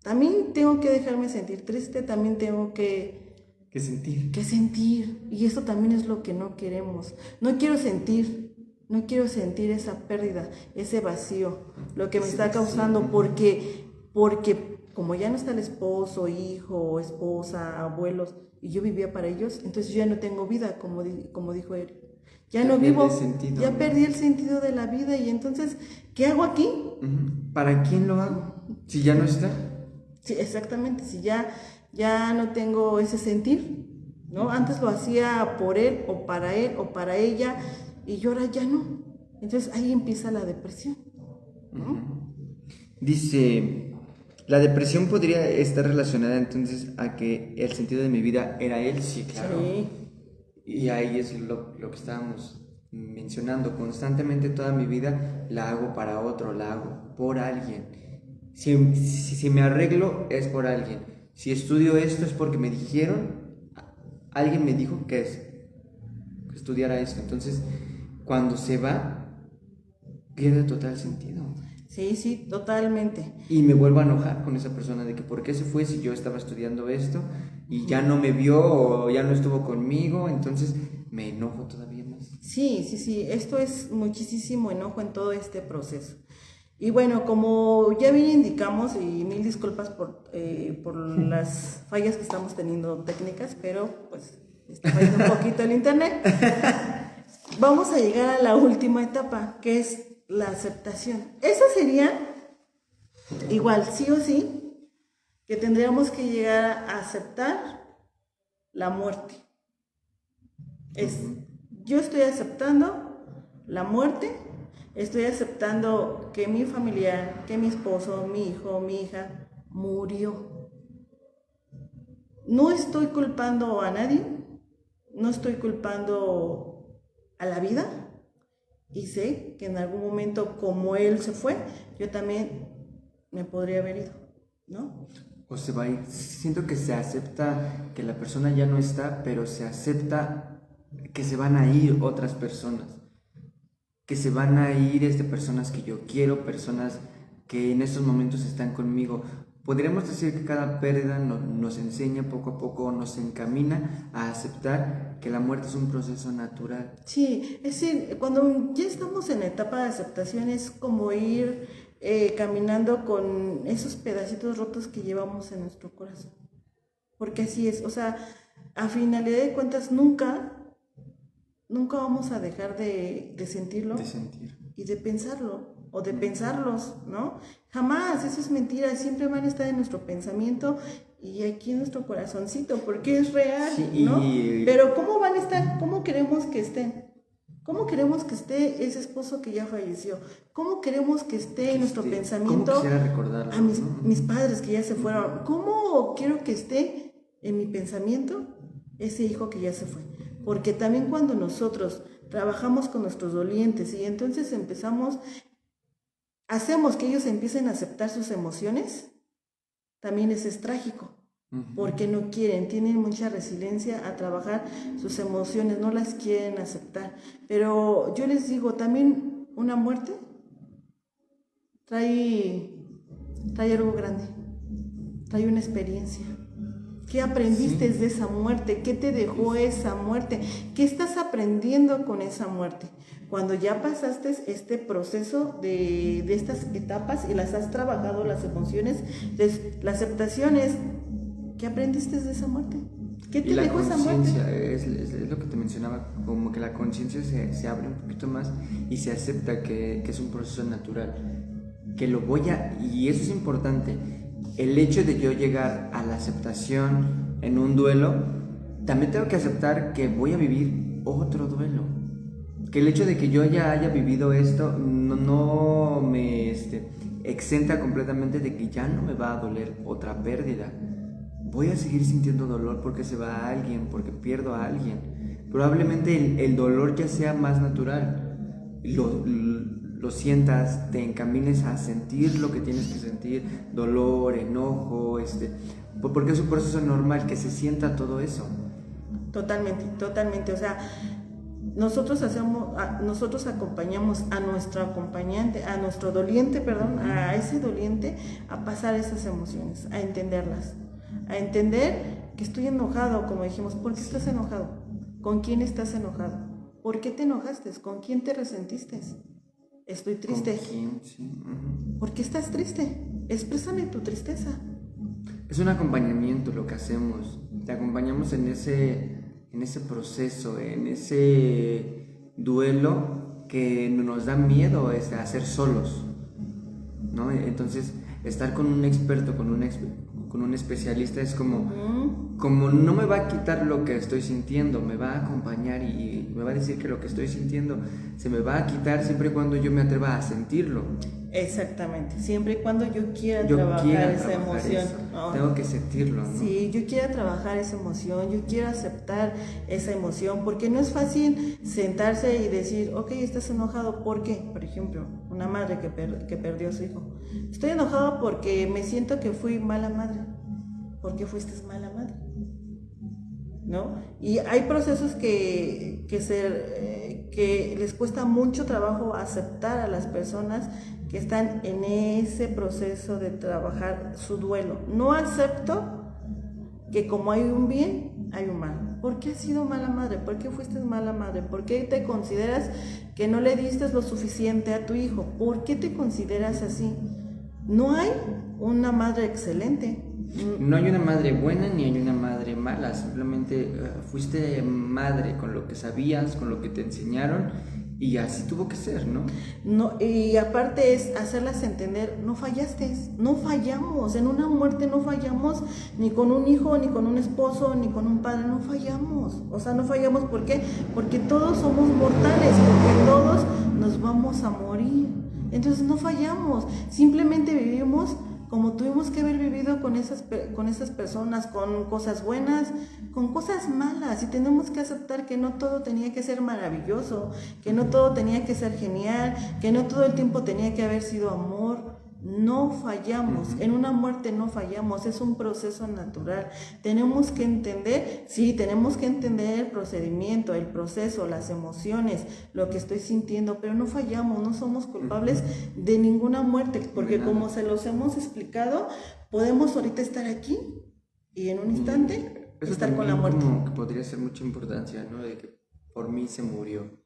También tengo que dejarme sentir triste, también tengo que sentir. Y eso también es lo que no queremos. No quiero sentir esa pérdida, ese vacío, lo que me está causando, porque como ya no está el esposo, hijo, esposa, abuelos, y yo vivía para ellos, entonces yo ya no tengo vida, como dijo él. Ya no vivo, ya perdí el sentido de la vida, y entonces, ¿qué hago aquí? ¿Para quién lo hago? Si ya no está. Sí, exactamente, si ya no tengo ese sentir, ¿no? Antes lo hacía por él o para ella, y yo ahora ya no. Entonces ahí empieza la depresión, ¿no? Dice, la depresión podría estar relacionada entonces a que el sentido de mi vida era él, sí, claro. Sí. Y ahí es lo que estábamos mencionando, constantemente toda mi vida la hago para otro, la hago por alguien. Si me arreglo es por alguien, si estudio esto es porque me dijeron, alguien me dijo que estudiara esto. Entonces cuando se va pierde total sentido. Sí, totalmente. Y me vuelvo a enojar con esa persona de que por qué se fue si yo estaba estudiando esto y ya no me vio o ya no estuvo conmigo, entonces me enojo todavía más. Sí, esto es muchísimo enojo en todo este proceso. Y bueno, como ya bien indicamos, y mil disculpas por las fallas que estamos teniendo técnicas, pero pues está fallando un poquito el internet, vamos a llegar a la última etapa, que es la aceptación. Esa sería igual, sí o sí, que tendríamos que llegar a aceptar la muerte. Yo estoy aceptando la muerte, estoy aceptando que mi familiar, que mi esposo, mi hijo, mi hija murió. No estoy culpando a nadie, no estoy culpando a la vida, y sé que en algún momento, como él se fue, yo también me podría haber ido, ¿no? O se va a ir. Siento que se acepta que la persona ya no está, pero se acepta que se van a ir otras personas, que se van a ir personas que yo quiero, personas que en estos momentos están conmigo. Podríamos decir que cada pérdida nos enseña poco a poco, nos encamina a aceptar que la muerte es un proceso natural. Sí, es decir, cuando ya estamos en la etapa de aceptación es como ir caminando con esos pedacitos rotos que llevamos en nuestro corazón. Porque así es, o sea, a finalidad de cuentas nunca vamos a dejar de sentirlo. De sentir. Y de pensarlo, o de pensarlos, ¿no? Jamás, eso es mentira, siempre van a estar en nuestro pensamiento y aquí en nuestro corazoncito, porque es real, sí, ¿no? Pero ¿cómo van a estar? ¿Cómo queremos que estén? ¿Cómo queremos que esté ese esposo que ya falleció? ¿Cómo queremos que esté en nuestro pensamiento? ¿Cómo quisiera recordarlo? A mis padres que ya se fueron. ¿Cómo quiero que esté en mi pensamiento ese hijo que ya se fue? Porque también cuando nosotros trabajamos con nuestros dolientes y entonces hacemos que ellos empiecen a aceptar sus emociones, también eso es trágico, porque no quieren, tienen mucha resiliencia a trabajar sus emociones, no las quieren aceptar. Pero yo les digo, también una muerte trae algo grande, trae una experiencia. ¿Qué aprendiste de esa muerte? ¿Qué te dejó esa muerte? ¿Qué estás aprendiendo con esa muerte? Cuando ya pasaste este proceso de estas etapas y las has trabajado, las emociones, entonces la aceptación es, ¿qué aprendiste de esa muerte? ¿Qué te dejó esa muerte? Es lo que te mencionaba, como que la conciencia se abre un poquito más y se acepta que es un proceso natural, que lo y eso es importante. El hecho de yo llegar a la aceptación en un duelo, también tengo que aceptar que voy a vivir otro duelo. Que el hecho de que yo ya haya vivido esto no me exenta completamente de que ya no me va a doler otra pérdida. Voy a seguir sintiendo dolor porque se va a alguien, porque pierdo a alguien. Probablemente el dolor ya sea más natural. Lo sientas, te encamines a sentir lo que tienes que sentir, dolor, enojo, porque es un proceso normal que se sienta todo eso. Totalmente, o sea, nosotros acompañamos a nuestro acompañante, a nuestro doliente, a ese doliente a pasar esas emociones, a entenderlas, a entender que estoy enojado, como dijimos. ¿Por qué estás enojado? ¿Con quién estás enojado? ¿Por qué te enojaste? ¿Con quién te resentiste? Estoy triste. ¿Con quién? Sí. ¿Por qué estás triste? Exprésame tu tristeza. Es un acompañamiento lo que hacemos. Te acompañamos en ese proceso, en ese duelo que nos da miedo a ser solos, ¿no? Entonces, estar con un experto, con un especialista es como como no me va a quitar lo que estoy sintiendo, me va a acompañar y me va a decir que lo que estoy sintiendo se me va a quitar siempre y cuando yo me atreva a sentirlo. Exactamente, siempre y cuando yo quiera trabajar esa emoción. ¿No? Tengo que sentirlo, ¿no? Sí, yo quiera trabajar esa emoción, yo quiero aceptar esa emoción, porque no es fácil sentarse y decir, ok, estás enojado, ¿por qué? Por ejemplo, una madre que perdió a su hijo. Estoy enojado porque me siento que fui mala madre. ¿Por qué fuiste mala madre? ¿No? Y hay procesos que les cuesta mucho trabajo aceptar a las personas que están en ese proceso de trabajar su duelo. No acepto que como hay un bien, hay un mal. ¿Por qué has sido mala madre? ¿Por qué fuiste mala madre? ¿Por qué te consideras que no le diste lo suficiente a tu hijo? ¿Por qué te consideras así? No hay una madre excelente. No hay una madre buena ni hay una madre mala, simplemente fuiste madre con lo que sabías, con lo que te enseñaron y así tuvo que ser, ¿no? No, y aparte es hacerlas entender, no fallaste, no fallamos, en una muerte no fallamos ni con un hijo, ni con un esposo, ni con un padre, no fallamos. O sea, no fallamos, ¿por qué? Porque todos somos mortales, porque todos nos vamos a morir. Entonces no fallamos, simplemente vivimos como tuvimos que haber vivido con esas personas, con cosas buenas, con cosas malas, y tenemos que aceptar que no todo tenía que ser maravilloso, que no todo tenía que ser genial, que no todo el tiempo tenía que haber sido amor. No fallamos, en una muerte no fallamos, es un proceso natural. Tenemos que entender, sí, tenemos que entender el procedimiento, el proceso, las emociones, lo que estoy sintiendo, pero no fallamos, no somos culpables de ninguna muerte, porque como se los hemos explicado, podemos ahorita estar aquí y en un instante estar con la muerte. Como que podría ser mucha importancia, ¿no? De que por mí se murió,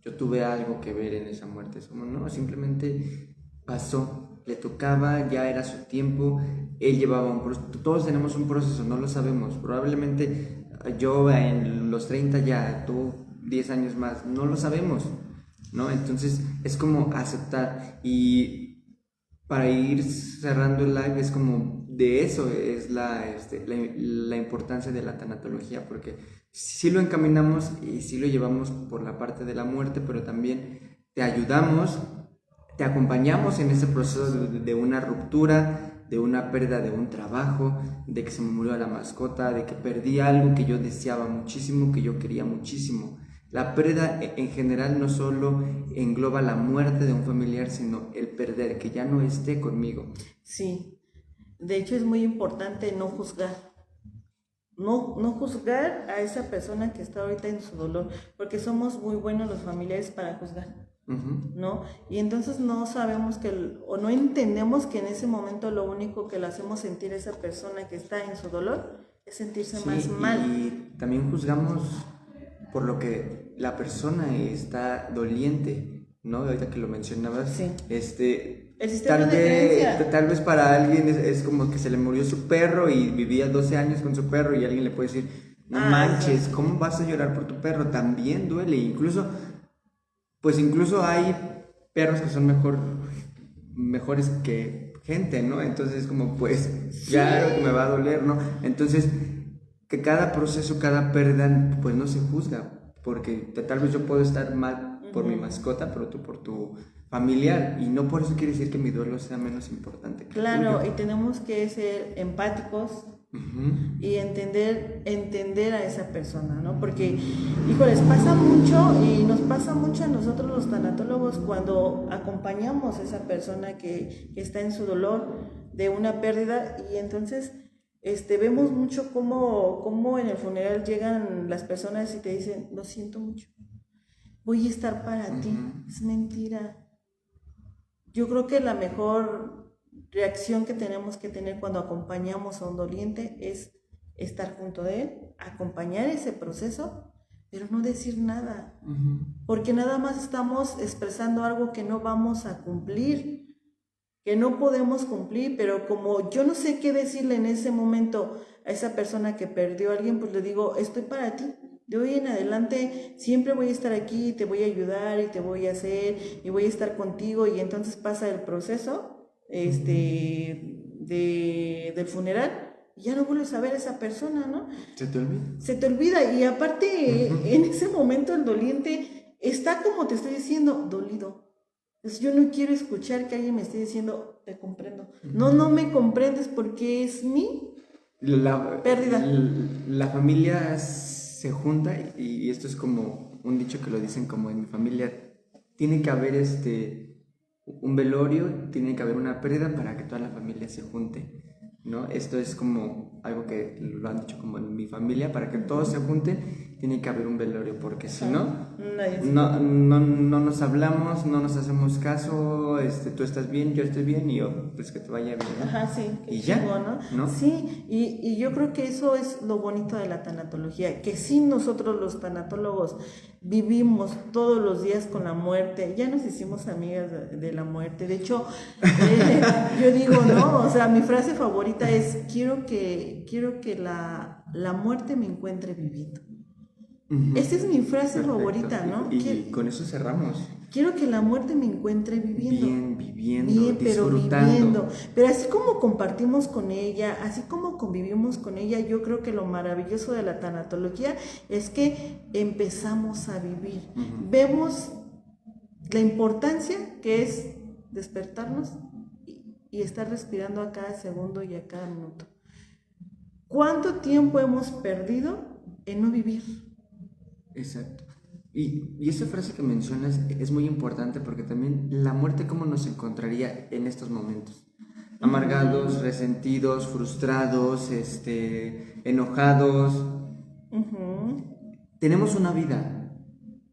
yo tuve algo que ver en esa muerte, no, simplemente pasó. Le tocaba, ya era su tiempo, él llevaba un proceso, todos tenemos un proceso, no lo sabemos, probablemente yo en los 30 ya, tú 10 años más, no lo sabemos, ¿no? Entonces es como aceptar, y para ir cerrando el live es como de eso es la importancia de la tanatología, porque sí lo encaminamos y sí lo llevamos por la parte de la muerte, pero también te ayudamos, te acompañamos en ese proceso de una ruptura, de una pérdida de un trabajo, de que se me murió la mascota, de que perdí algo que yo deseaba muchísimo, que yo quería muchísimo. La pérdida en general no solo engloba la muerte de un familiar, sino el perder, que ya no esté conmigo. Sí, de hecho es muy importante no juzgar. No juzgar a esa persona que está ahorita en su dolor, porque somos muy buenos los familiares para juzgar. ¿No? Y entonces no sabemos o no entendemos que en ese momento lo único que le hacemos sentir a esa persona que está en su dolor es sentirse más mal. Y también juzgamos por lo que la persona está doliente, ¿no? Ahorita que lo mencionabas, sí. El sistema tal vez para alguien es como que se le murió su perro y vivía 12 años con su perro, y alguien le puede decir, no manches, ¿cómo vas a llorar por tu perro? También duele, incluso hay perros que son mejores que gente, ¿no? Entonces como pues claro que me va a doler, ¿no? Entonces que cada proceso, cada pérdida pues no se juzga, porque tal vez yo puedo estar mal por mi mascota, pero tú por tu familiar, y no por eso quiere decir que mi duelo sea menos importante que claro, tuyo. Y tenemos que ser empáticos y entender a esa persona, ¿no? Porque, híjoles, pasa mucho, y nos pasa mucho a nosotros los tanatólogos cuando acompañamos a esa persona que está en su dolor de una pérdida, y entonces vemos mucho cómo en el funeral llegan las personas y te dicen, lo siento mucho, voy a estar para ti. Es mentira. Yo creo que la mejor reacción que tenemos que tener cuando acompañamos a un doliente es estar junto de él, acompañar ese proceso, pero no decir nada, porque nada más estamos expresando algo que no vamos a cumplir, que no podemos cumplir, pero como yo no sé qué decirle en ese momento a esa persona que perdió a alguien, pues le digo, estoy para ti. De hoy en adelante siempre voy a estar aquí, te voy a ayudar y te voy a hacer y voy a estar contigo, y entonces pasa el proceso del funeral, y ya no vuelves a ver a esa persona, ¿no? Se te olvida. Se te olvida, y aparte, en ese momento el doliente está, como te estoy diciendo, dolido. Entonces, yo no quiero escuchar que alguien me esté diciendo, te comprendo. No me comprendes porque es mi pérdida. La familia se junta y esto es como un dicho que lo dicen como en mi familia, tiene que haber un velorio, tiene que haber una pérdida para que toda la familia se junte, ¿no? Esto es como algo que lo han dicho como en mi familia, para que todos se junten tiene que haber un velorio, porque si no no nos hablamos, no nos hacemos caso, tú estás bien, yo estoy bien y yo, pues que te vaya bien, ¿no? Ajá, sí. Y ya, ¿no? Sí, y yo creo que eso es lo bonito de la tanatología, que sí, nosotros los tanatólogos vivimos todos los días con la muerte, ya nos hicimos amigas de la muerte. De hecho, yo digo, ¿no? O sea, mi frase favorita es, quiero que la muerte me encuentre viviendo. Esa es mi frase favorita, ¿no? Y con eso cerramos. Quiero que la muerte me encuentre viviendo. Bien, pero disfrutando. viviendo. Pero así como compartimos con ella, así como convivimos con ella, yo creo que lo maravilloso de la tanatología es que empezamos a vivir. Vemos la importancia que es despertarnos y estar respirando a cada segundo y a cada minuto. ¿Cuánto tiempo hemos perdido en no vivir? Exacto. Y esa frase que mencionas es muy importante, porque también la muerte, ¿cómo nos encontraría en estos momentos? Amargados, resentidos, frustrados, enojados. Tenemos una vida.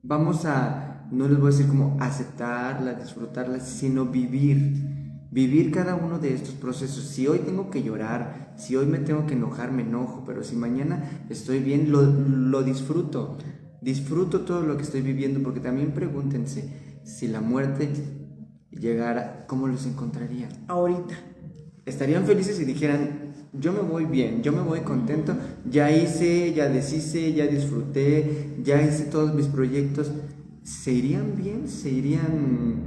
Vamos a, no les voy a decir como aceptarla, disfrutarla, sino vivir cada uno de estos procesos. Si hoy tengo que llorar, si hoy me tengo que enojar, me enojo, pero si mañana estoy bien, lo disfruto. Disfruto todo lo que estoy viviendo, porque también pregúntense, si la muerte llegara, ¿cómo los encontrarían? Ahorita. ¿Estarían felices si dijeran, yo me voy bien, yo me voy contento, ya hice, ya deshice, ya disfruté, ya hice todos mis proyectos? ¿Se irían bien? ¿Se irían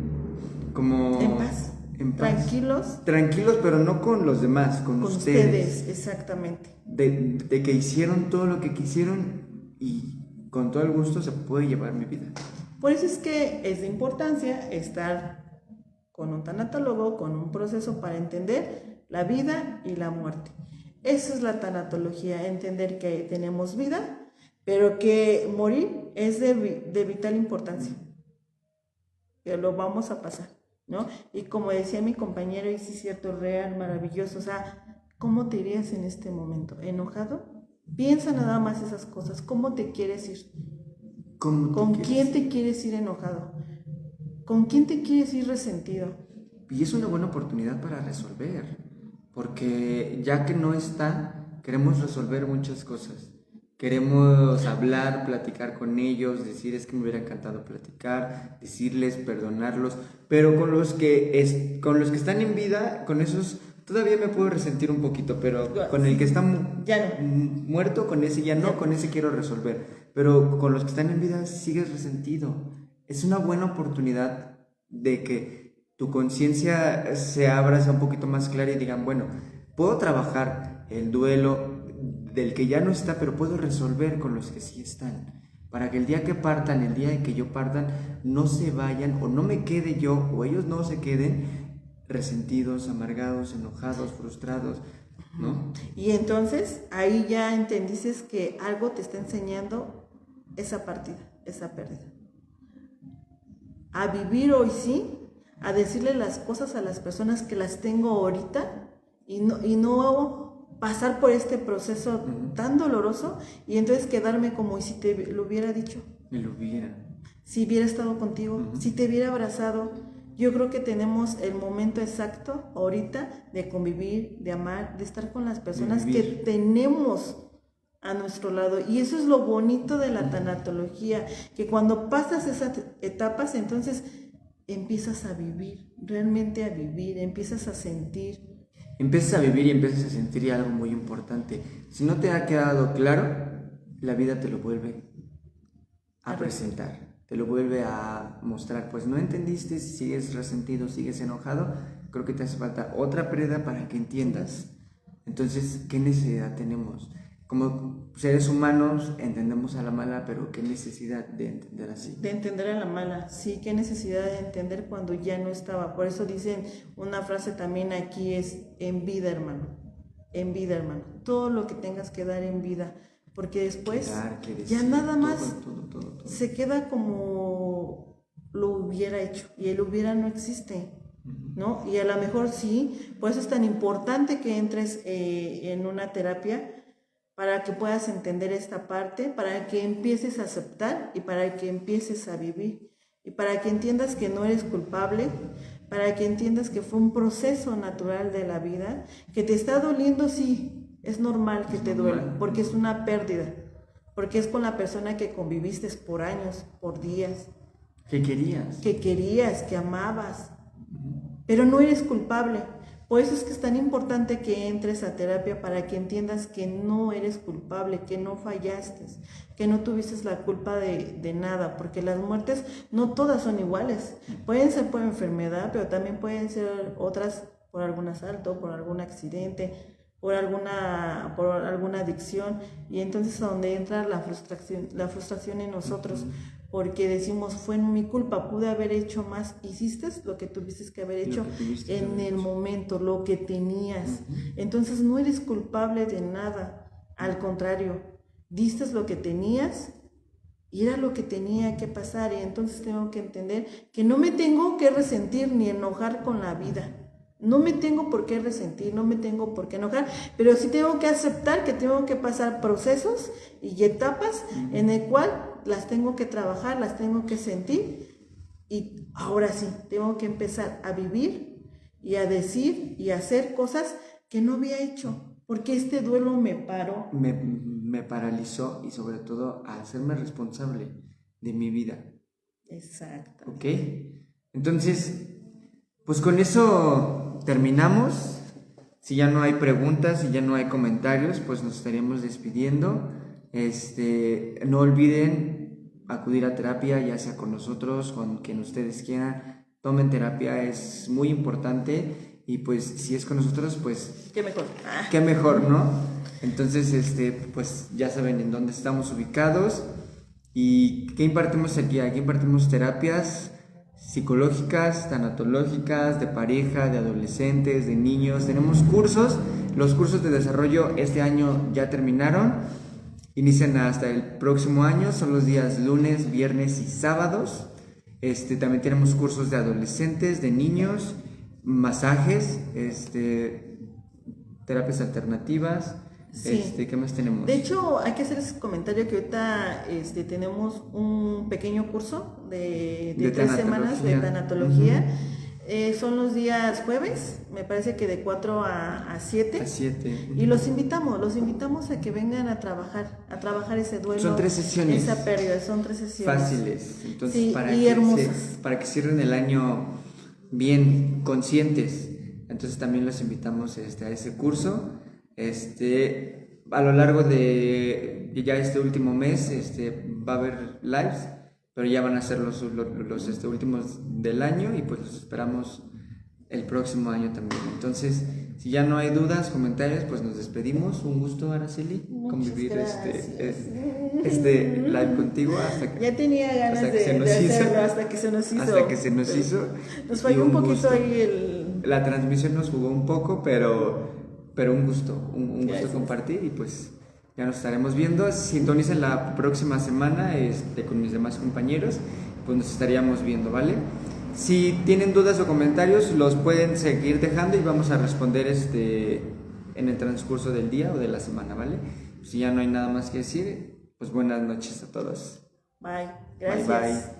como... En paz. Tranquilos. Tranquilos, pero no con los demás, con ustedes. Exactamente. De que hicieron todo lo que quisieron y con todo el gusto se puede llevar mi vida. Por eso es que es de importancia estar con un tanatólogo, con un proceso para entender la vida y la muerte. Esa es la tanatología, entender que tenemos vida, pero que morir es de vital importancia, que lo vamos a pasar, ¿no? Y como decía mi compañero, y sí es cierto, real, maravilloso, o sea, ¿cómo te irías en este momento? ¿Enojado? Piensa nada más esas cosas. ¿Cómo te quieres ir? ¿Con quién te quieres ir enojado? ¿Con quién te quieres ir resentido? Y es una buena oportunidad para resolver, porque ya que no está, queremos resolver muchas cosas. Queremos hablar, platicar con ellos, decir, es que me hubiera encantado platicar, decirles, perdonarlos, pero con los que están en vida, con esos todavía me puedo resentir un poquito, pero con el que está muerto, con ese ya no, con ese quiero resolver. Pero con los que están en vida sigues resentido. Es una buena oportunidad de que tu conciencia se abra, sea un poquito más clara y digan, bueno, puedo trabajar el duelo del que ya no está, pero puedo resolver con los que sí están, para que el día que partan, el día en que yo partan, no se vayan, o no me quede yo, o ellos no se queden resentidos, amargados, enojados, frustrados, ¿no? Y entonces ahí ya entendiste que algo te está enseñando esa partida, esa pérdida. A vivir hoy sí, a decirle las cosas a las personas que las tengo ahorita y no pasar por este proceso tan doloroso y entonces quedarme como si te lo hubiera dicho. Me lo hubiera. Si hubiera estado contigo, si te hubiera abrazado. Yo creo que tenemos el momento exacto ahorita de convivir, de amar, de estar con las personas que tenemos a nuestro lado. Y eso es lo bonito de la tanatología, que cuando pasas esas etapas, entonces empiezas a vivir, realmente a vivir, empiezas a sentir. Empiezas a vivir y empiezas a sentir algo muy importante. Si no te ha quedado claro, la vida te lo vuelve a presentar. Te lo vuelve a mostrar. Pues no entendiste, sigues resentido, sigues enojado, creo que te hace falta otra pérdida para que entiendas. Entonces, ¿qué necesidad tenemos? Como seres humanos entendemos a la mala, pero ¿qué necesidad de entender así? De entender a la mala, sí, qué necesidad de entender cuando ya no estaba. Por eso dicen una frase también aquí es en vida, hermano. En vida, hermano. Todo lo que tengas que dar en vida. Porque después ya nada más todo. se queda como lo hubiera hecho. Y el hubiera no existe, ¿no? Y a lo mejor sí, por eso es tan importante que entres en una terapia, para que puedas entender esta parte, para que empieces a aceptar y para que empieces a vivir. Y para que entiendas que no eres culpable, para que entiendas que fue un proceso natural de la vida, que te está doliendo, sí, es normal que te duela, porque es una pérdida, porque es con la persona que conviviste por años, por días. ¿Qué querías? Que amabas, pero no eres culpable. Por eso es que es tan importante que entres a terapia para que entiendas que no eres culpable, que no fallaste, que no tuviste la culpa de nada, porque las muertes no todas son iguales. Pueden ser por enfermedad, pero también pueden ser otras por algún asalto, por algún accidente, por alguna adicción. Y entonces es donde entra la frustración en nosotros. Porque decimos, fue mi culpa, pude haber hecho más. Hiciste lo que tuviste que haber hecho en el momento, lo que tenías. Entonces no eres culpable de nada, al contrario, diste lo que tenías y era lo que tenía que pasar. Y entonces tengo que entender que no me tengo que resentir ni enojar con la vida. No me tengo por qué resentir, no me tengo por qué enojar, pero sí tengo que aceptar que tengo que pasar procesos y etapas en el cual las tengo que trabajar, las tengo que sentir, y ahora sí, tengo que empezar a vivir y a decir y a hacer cosas que no había hecho, porque este duelo me paró. Me paralizó y sobre todo a hacerme responsable de mi vida. Exacto. ¿Ok? Entonces, pues con eso terminamos. Si ya no hay preguntas, si ya no hay comentarios, pues nos estaríamos despidiendo. No olviden acudir a terapia, ya sea con nosotros, con quien ustedes quieran. Tomen terapia, es muy importante. Y pues si es con nosotros, pues qué mejor. Qué mejor, ¿no? Entonces, pues ya saben en dónde estamos ubicados. ¿Y qué impartimos aquí? Aquí impartimos terapias psicológicas, tanatológicas, de pareja, de adolescentes, de niños. Tenemos cursos. Los cursos de desarrollo este año ya terminaron. Inician hasta el próximo año. Son los días lunes, viernes y sábados. También tenemos cursos de adolescentes, de niños, masajes, terapias alternativas. Sí. ¿Qué más tenemos? De hecho, hay que hacer ese comentario que ahorita tenemos un pequeño curso de 3 semanas de tanatología. Son los días jueves, me parece que de 4 a 7. A 7. Y los invitamos a que vengan a trabajar ese duelo. Son 3 sesiones. Esa pérdida, son 3 sesiones. Fáciles. Entonces, sí, para y hermosas. para que cierren el año bien, conscientes. Entonces también los invitamos a ese curso. A lo largo de ya este último mes va a haber lives, pero ya van a ser los últimos del año y pues los esperamos el próximo año también. Entonces, si ya no hay dudas, comentarios, pues nos despedimos. Un gusto, Araceli, convivir este live contigo hasta que ya tenía ganas de hacerlo hasta que se nos hizo. Hasta que se nos hizo. Nos falló un poquito gusto. Ahí la transmisión nos jugó un poco, pero un gusto compartir y pues ya nos estaremos viendo. Sintonicen la próxima semana con mis demás compañeros, pues nos estaríamos viendo, ¿vale? Si tienen dudas o comentarios los pueden seguir dejando y vamos a responder en el transcurso del día o de la semana, ¿vale? Si ya no hay nada más que decir, pues buenas noches a todos. Bye. Gracias. Bye.